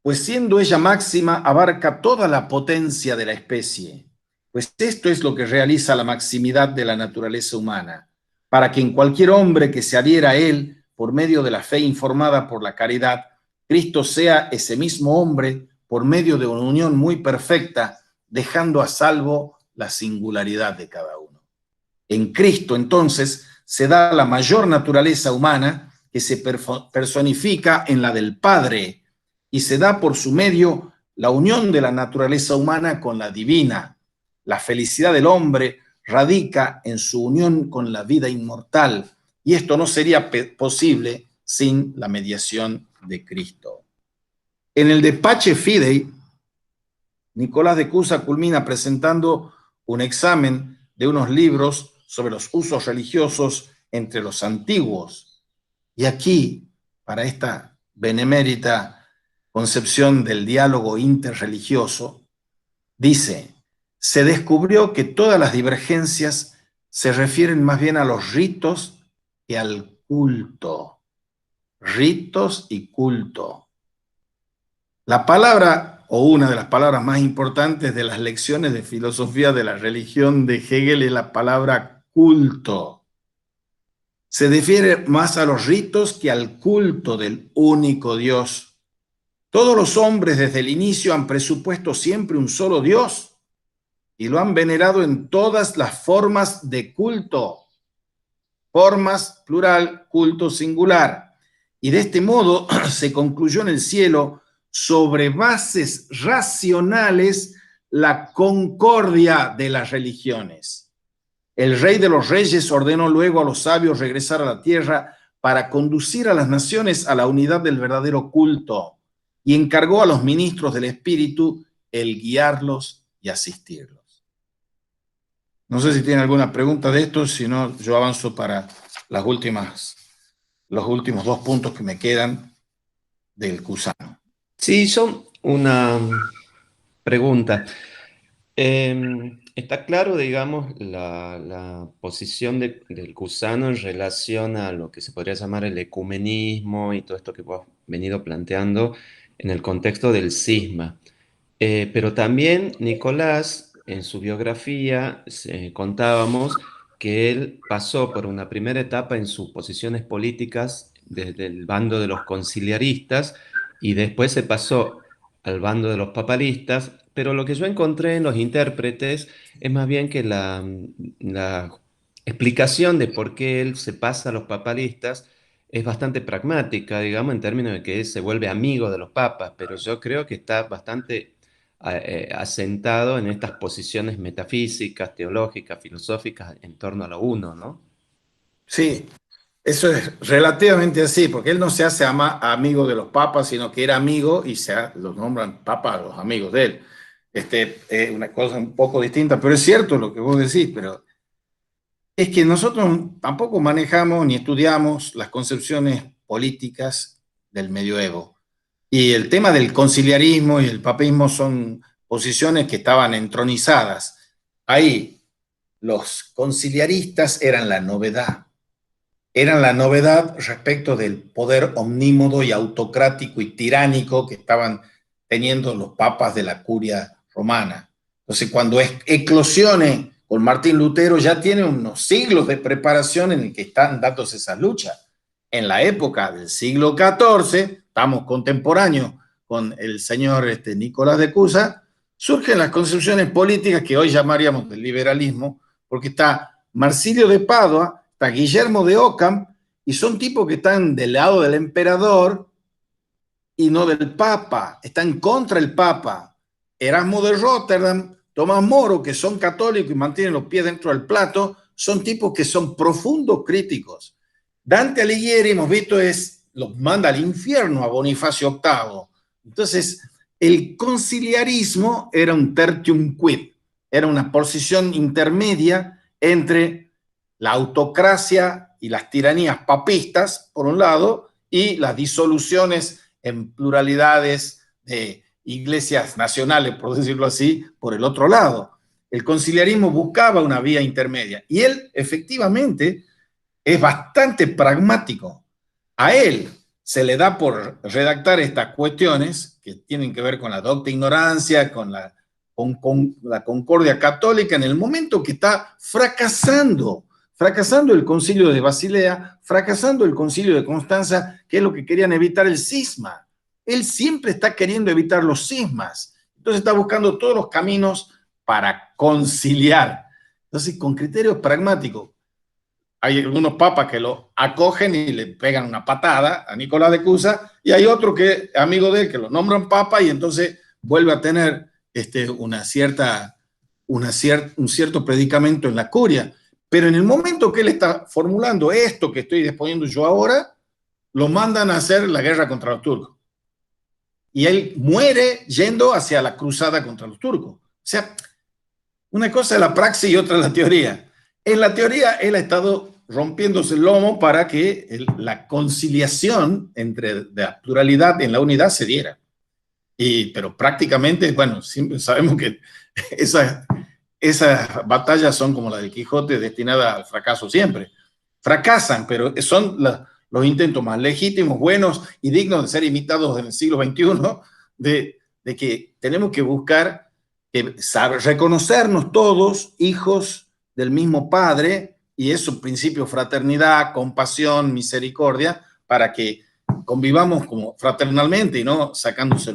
pues siendo ella máxima, abarca toda la potencia de la especie. Pues esto es lo que realiza la maximidad de la naturaleza humana, para que en cualquier hombre que se adhiera a él, por medio de la fe informada por la caridad, Cristo sea ese mismo hombre por medio de una unión muy perfecta, dejando a salvo la singularidad de cada uno. En Cristo, entonces, se da la mayor naturaleza humana que se personifica en la del Padre y se da por su medio la unión de la naturaleza humana con la divina. La felicidad del hombre radica en su unión con la vida inmortal y esto no sería posible sin la mediación de Cristo. En el de Pace Fidei, Nicolás de Cusa culmina presentando un examen de unos libros sobre los usos religiosos entre los antiguos. Y aquí, para esta benemérita concepción del diálogo interreligioso, dice, se descubrió que todas las divergencias se refieren más bien a los ritos que al culto. Ritos y culto. La palabra, o una de las palabras más importantes de las lecciones de filosofía de la religión de Hegel es la palabra culto. Se refiere más a los ritos que al culto del único Dios. Todos los hombres desde el inicio han presupuesto siempre un solo Dios y lo han venerado en todas las formas de culto. Formas, plural, culto, singular. Y de este modo se concluyó en el cielo sobre bases racionales la concordia de las religiones. El rey de los reyes ordenó luego a los sabios regresar a la tierra para conducir a las naciones a la unidad del verdadero culto y encargó a los ministros del espíritu el guiarlos y asistirlos. No sé si tienen alguna pregunta de esto, si no, yo avanzo para los últimos 2 puntos que me quedan del Cusano. Sí, son una pregunta. Está claro, digamos, la posición del Cusano en relación a lo que se podría llamar el ecumenismo y todo esto que vos has venido planteando en el contexto del cisma. Pero también Nicolás, en su biografía, contábamos que él pasó por una primera etapa en sus posiciones políticas desde el bando de los conciliaristas y después se pasó al bando de los papalistas, pero lo que yo encontré en los intérpretes es más bien que la explicación de por qué él se pasa a los papalistas es bastante pragmática, digamos, en términos de que él se vuelve amigo de los papas, pero yo creo que está bastante asentado en estas posiciones metafísicas, teológicas, filosóficas en torno a lo uno, ¿no? Sí, eso es relativamente así, porque él no se hace amigo de los papas, sino que era amigo y los nombran papas a los amigos de él. Es una cosa un poco distinta, pero es cierto lo que vos decís, pero es que nosotros tampoco manejamos ni estudiamos las concepciones políticas del medioevo. Y el tema del conciliarismo y el papismo son posiciones que estaban entronizadas. Ahí los conciliaristas eran la novedad respecto del poder omnímodo y autocrático y tiránico que estaban teniendo los papas de la curia romana. Entonces, cuando eclosione con Martín Lutero, ya tiene unos siglos de preparación en el que están dándose esa lucha. En la época del siglo XIV, estamos contemporáneos con el señor Nicolás de Cusa, surgen las concepciones políticas que hoy llamaríamos del liberalismo, porque está Marsilio de Padua, está Guillermo de Ockham, y son tipos que están del lado del emperador y no del papa, están contra el papa. Erasmo de Rotterdam, Tomás Moro, que son católicos y mantienen los pies dentro del plato, son tipos que son profundos críticos. Dante Alighieri, hemos visto, los manda al infierno a Bonifacio VIII. Entonces, el conciliarismo era un tertium quid, era una posición intermedia entre la autocracia y las tiranías papistas, por un lado, y las disoluciones en pluralidades de iglesias nacionales, por decirlo así, por el otro lado. El conciliarismo buscaba una vía intermedia y él efectivamente es bastante pragmático. A él se le da por redactar estas cuestiones que tienen que ver con la docta ignorancia, con la concordia católica, en el momento que está fracasando el concilio de Basilea, fracasando el concilio de Constanza, que es lo que querían evitar, el cisma. Él siempre está queriendo evitar los cismas. Entonces está buscando todos los caminos para conciliar. Entonces, con criterios pragmáticos, hay algunos papas que lo acogen y le pegan una patada a Nicolás de Cusa, y hay otro que amigo de él que lo nombran papa y entonces vuelve a tener un cierto predicamento en la curia. Pero en el momento que él está formulando esto que estoy exponiendo yo ahora, lo mandan a hacer la guerra contra los turcos. Y él muere yendo hacia la cruzada contra los turcos. O sea, una cosa es la praxis y otra es la teoría. En la teoría, él ha estado rompiéndose el lomo para que la conciliación entre la pluralidad en la unidad se diera. Pero prácticamente, bueno, siempre sabemos que esas batallas son como la del Quijote, destinadas al fracaso siempre. Fracasan, pero son los intentos más legítimos, buenos y dignos de ser imitados en el siglo XXI, de que tenemos que buscar reconocernos todos hijos del mismo Padre, y eso, principio, fraternidad, compasión, misericordia, para que convivamos como fraternalmente y no sacándonos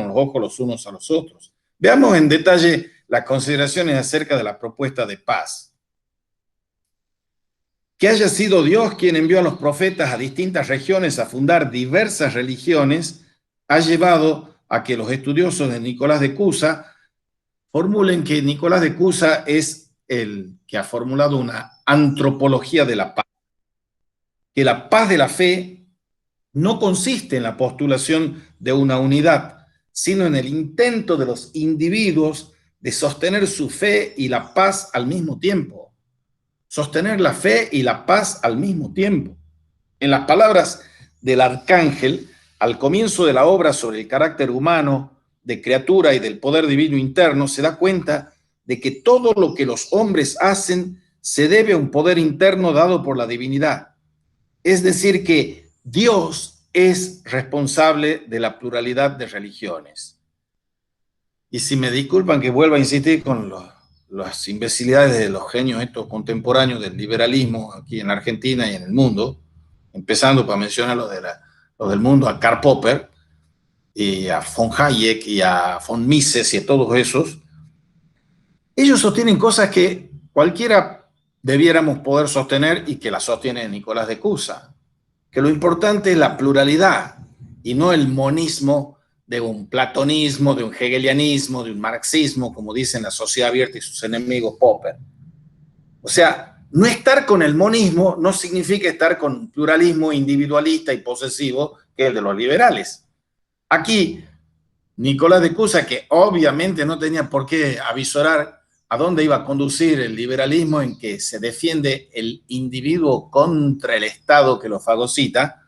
los ojos los unos a los otros. Veamos en detalle las consideraciones acerca de la propuesta de paz. Que haya sido Dios quien envió a los profetas a distintas regiones a fundar diversas religiones ha llevado a que los estudiosos de Nicolás de Cusa formulen que Nicolás de Cusa es el que ha formulado una antropología de la paz. Que la paz de la fe no consiste en la postulación de una unidad, sino en el intento de los individuos de sostener su fe y la paz al mismo tiempo. Sostener la fe y la paz al mismo tiempo. En las palabras del arcángel, al comienzo de la obra sobre el carácter humano, de criatura y del poder divino interno, se da cuenta de que todo lo que los hombres hacen se debe a un poder interno dado por la divinidad. Es decir, que Dios es responsable de la pluralidad de religiones. Y si me disculpan que vuelva a insistir con las imbecilidades de los genios estos contemporáneos del liberalismo aquí en Argentina y en el mundo, empezando para mencionar los del mundo, a Karl Popper, y a von Hayek, y a von Mises, y a todos esos, ellos sostienen cosas que cualquiera debiéramos poder sostener y que las sostiene Nicolás de Cusa, que lo importante es la pluralidad y no el monismo de un platonismo, de un hegelianismo, de un marxismo, como dicen la sociedad abierta y sus enemigos Popper. O sea, no estar con el monismo no significa estar con un pluralismo individualista y posesivo, que es el de los liberales. Aquí, Nicolás de Cusa, que obviamente no tenía por qué avisorar a dónde iba a conducir el liberalismo, en que se defiende el individuo contra el Estado que lo fagocita,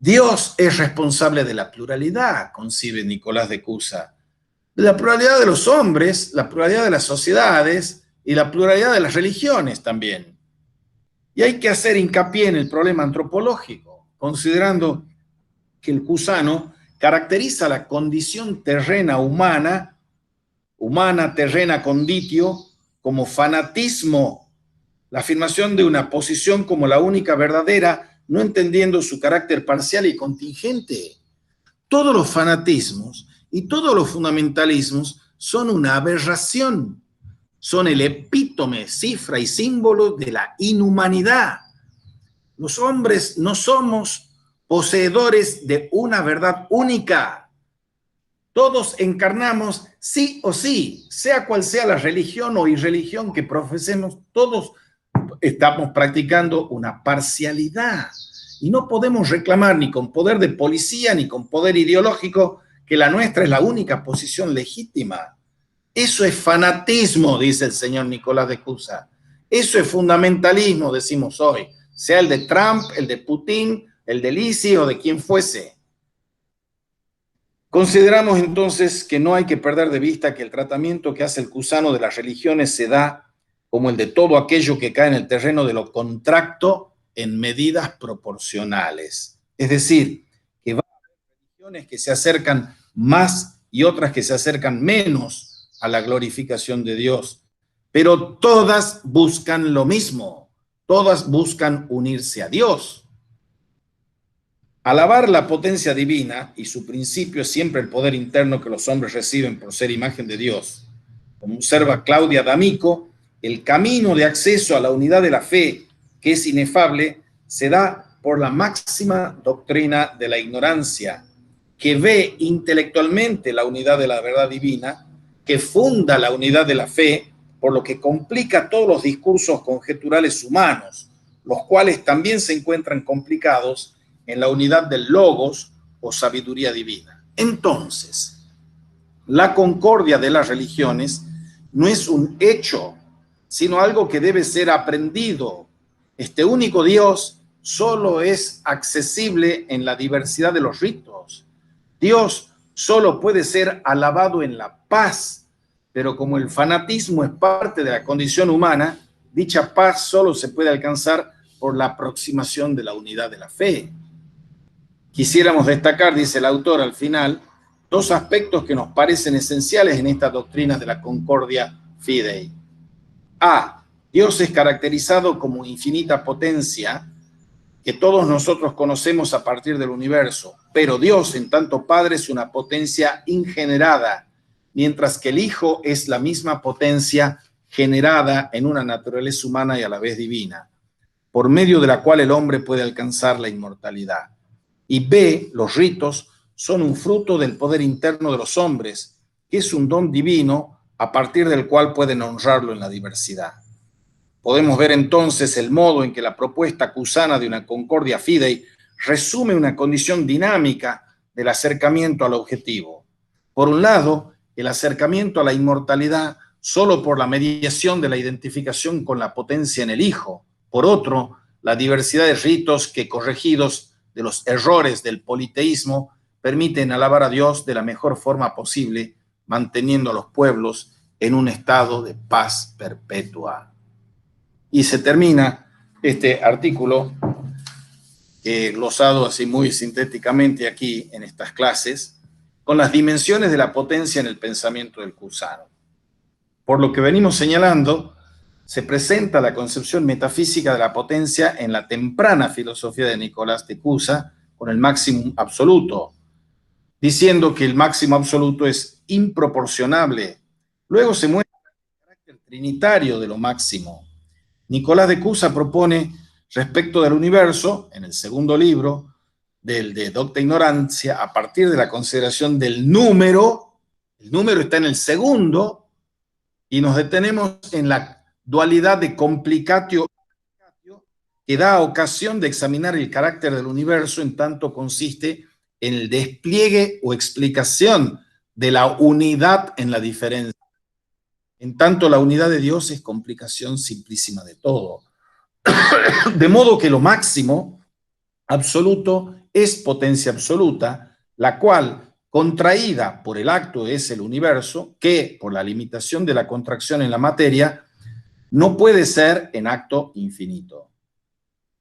Dios es responsable de la pluralidad, concibe Nicolás de Cusa, de la pluralidad de los hombres, la pluralidad de las sociedades y la pluralidad de las religiones también. Y hay que hacer hincapié en el problema antropológico, considerando que el cusano caracteriza la condición terrena humana, terrena conditio, como fanatismo, la afirmación de una posición como la única verdadera, no entendiendo su carácter parcial y contingente. Todos los fanatismos y todos los fundamentalismos son una aberración, son el epítome, cifra y símbolo de la inhumanidad. Los hombres no somos poseedores de una verdad única. Todos encarnamos sí o sí, sea cual sea la religión o irreligión que profesemos, todos estamos practicando una parcialidad. Y no podemos reclamar ni con poder de policía ni con poder ideológico que la nuestra es la única posición legítima. Eso es fanatismo, dice el señor Nicolás de Cusa. Eso es fundamentalismo, decimos hoy, sea el de Trump, el de Putin, el de Lisi o de quien fuese. Consideramos entonces que no hay que perder de vista que el tratamiento que hace el cusano de las religiones se da como el de todo aquello que cae en el terreno de lo contracto en medidas proporcionales. Es decir, que va a haber religiones que se acercan más y otras que se acercan menos a la glorificación de Dios, pero todas buscan lo mismo, todas buscan unirse a Dios. Alabar la potencia divina, y su principio es siempre el poder interno que los hombres reciben por ser imagen de Dios. Como observa Claudia D'Amico, el camino de acceso a la unidad de la fe, que es inefable, se da por la máxima doctrina de la ignorancia, que ve intelectualmente la unidad de la verdad divina, que funda la unidad de la fe, por lo que complica todos los discursos conjeturales humanos, los cuales también se encuentran complicados en la unidad del logos o sabiduría divina. Entonces, la concordia de las religiones no es un hecho, sino algo que debe ser aprendido. Este único Dios solo es accesible en la diversidad de los ritos. Dios solo puede ser alabado en la paz, pero como el fanatismo es parte de la condición humana, dicha paz solo se puede alcanzar por la aproximación de la unidad de la fe. Quisiéramos destacar, dice el autor al final, dos aspectos que nos parecen esenciales en estas doctrinas de la Concordia Fidei. A. Dios es caracterizado como infinita potencia que todos nosotros conocemos a partir del universo, pero Dios, en tanto Padre, es una potencia ingenerada, mientras que el Hijo es la misma potencia generada en una naturaleza humana y a la vez divina, por medio de la cual el hombre puede alcanzar la inmortalidad. Y B, los ritos son un fruto del poder interno de los hombres, que es un don divino a partir del cual pueden honrarlo en la diversidad. Podemos ver entonces el modo en que la propuesta cusana de una Concordia Fidei resume una condición dinámica del acercamiento al objetivo. Por un lado, el acercamiento a la inmortalidad solo por la mediación de la identificación con la potencia en el Hijo. Por otro, la diversidad de ritos que, corregidos de los errores del politeísmo, permiten alabar a Dios de la mejor forma posible, manteniendo a los pueblos en un estado de paz perpetua. Y se termina este artículo, glosado así muy sintéticamente aquí en estas clases, con las dimensiones de la potencia en el pensamiento del cusano. Por lo que venimos señalando, se presenta la concepción metafísica de la potencia en la temprana filosofía de Nicolás de Cusa con el máximo absoluto, diciendo que el máximo absoluto es improporcionable. Luego se muestra el carácter trinitario de lo máximo. Nicolás de Cusa propone respecto del universo, en el segundo libro del de Docta Ignorancia, a partir de la consideración del número, el número está en el segundo, y nos detenemos en la dualidad de complicatio que da ocasión de examinar el carácter del universo en tanto consiste en el despliegue o explicación de la unidad en la diferencia. En tanto, la unidad de Dios es complicación simplísima de todo. De modo que lo máximo absoluto es potencia absoluta, la cual, contraída por el acto, es el universo, que, por la limitación de la contracción en la materia, no puede ser en acto infinito.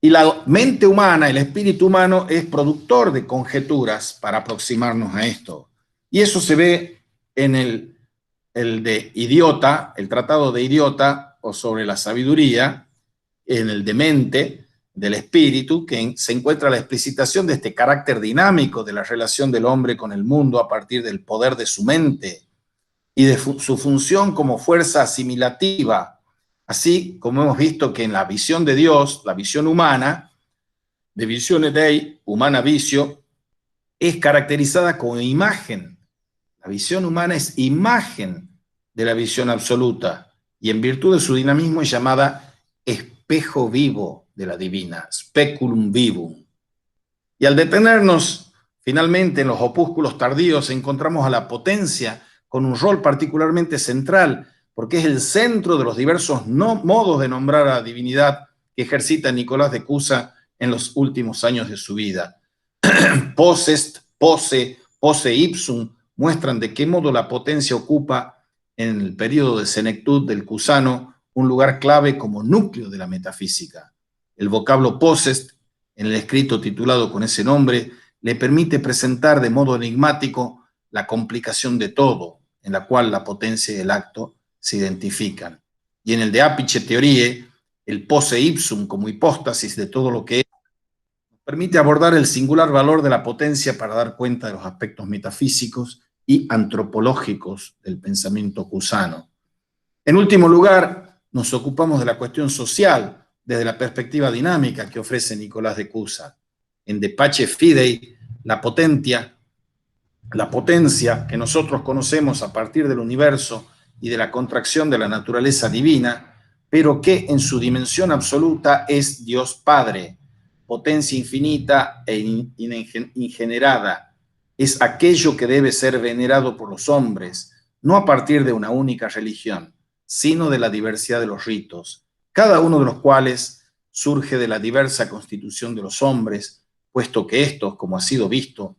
Y la mente humana, el espíritu humano, es productor de conjeturas para aproximarnos a esto. Y eso se ve en el de Idiota, el tratado de Idiota, o sobre la sabiduría, en el de Mente, del espíritu, que se encuentra la explicitación de este carácter dinámico de la relación del hombre con el mundo a partir del poder de su mente y de su función como fuerza asimilativa, así como hemos visto que en la visión de Dios, la visión humana, de visione Dei, humana visio, es caracterizada como imagen. La visión humana es imagen de la visión absoluta y en virtud de su dinamismo es llamada espejo vivo de la divina, speculum vivum. Y al detenernos finalmente en los opúsculos tardíos encontramos a la potencia con un rol particularmente central, porque es el centro de los diversos modos de nombrar a la divinidad que ejercita Nicolás de Cusa en los últimos años de su vida. Possest, posse ipsum, muestran de qué modo la potencia ocupa en el periodo de senectud del cusano un lugar clave como núcleo de la metafísica. El vocablo possest, en el escrito titulado con ese nombre, le permite presentar de modo enigmático la complicación de todo, en la cual la potencia y el acto se identifican. Y en el de Apice Theorie, el posse ipsum como hipóstasis de todo lo que es, permite abordar el singular valor de la potencia para dar cuenta de los aspectos metafísicos y antropológicos del pensamiento cusano. En último lugar, nos ocupamos de la cuestión social desde la perspectiva dinámica que ofrece Nicolás de Cusa. En De Pace Fidei, la potencia que nosotros conocemos a partir del universo y de la contracción de la naturaleza divina, pero que en su dimensión absoluta es Dios Padre, potencia infinita e ingenerada. Es aquello que debe ser venerado por los hombres, no a partir de una única religión, sino de la diversidad de los ritos, cada uno de los cuales surge de la diversa constitución de los hombres, puesto que estos, como ha sido visto,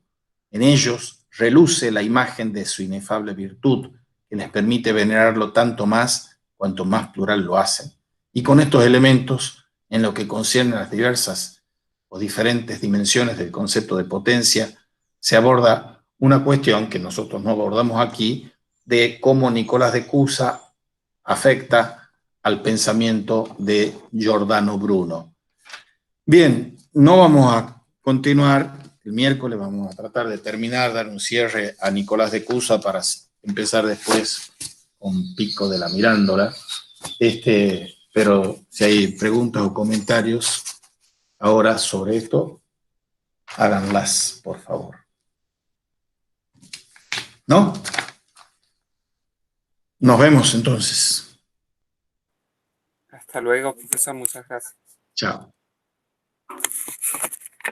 en ellos reluce la imagen de su inefable virtud, que les permite venerarlo tanto más cuanto más plural lo hacen. Y con estos elementos, en lo que concierne a las diversas o diferentes dimensiones del concepto de potencia, se aborda una cuestión que nosotros no abordamos aquí, de cómo Nicolás de Cusa afecta al pensamiento de Giordano Bruno. Bien, no vamos a continuar. El miércoles vamos a tratar de terminar, dar un cierre a Nicolás de Cusa para empezar después con Pico de la Mirándola. Pero si hay preguntas o comentarios ahora sobre esto, háganlas, por favor. ¿No? Nos vemos entonces. Hasta luego, profesor. Muchas gracias. Chao.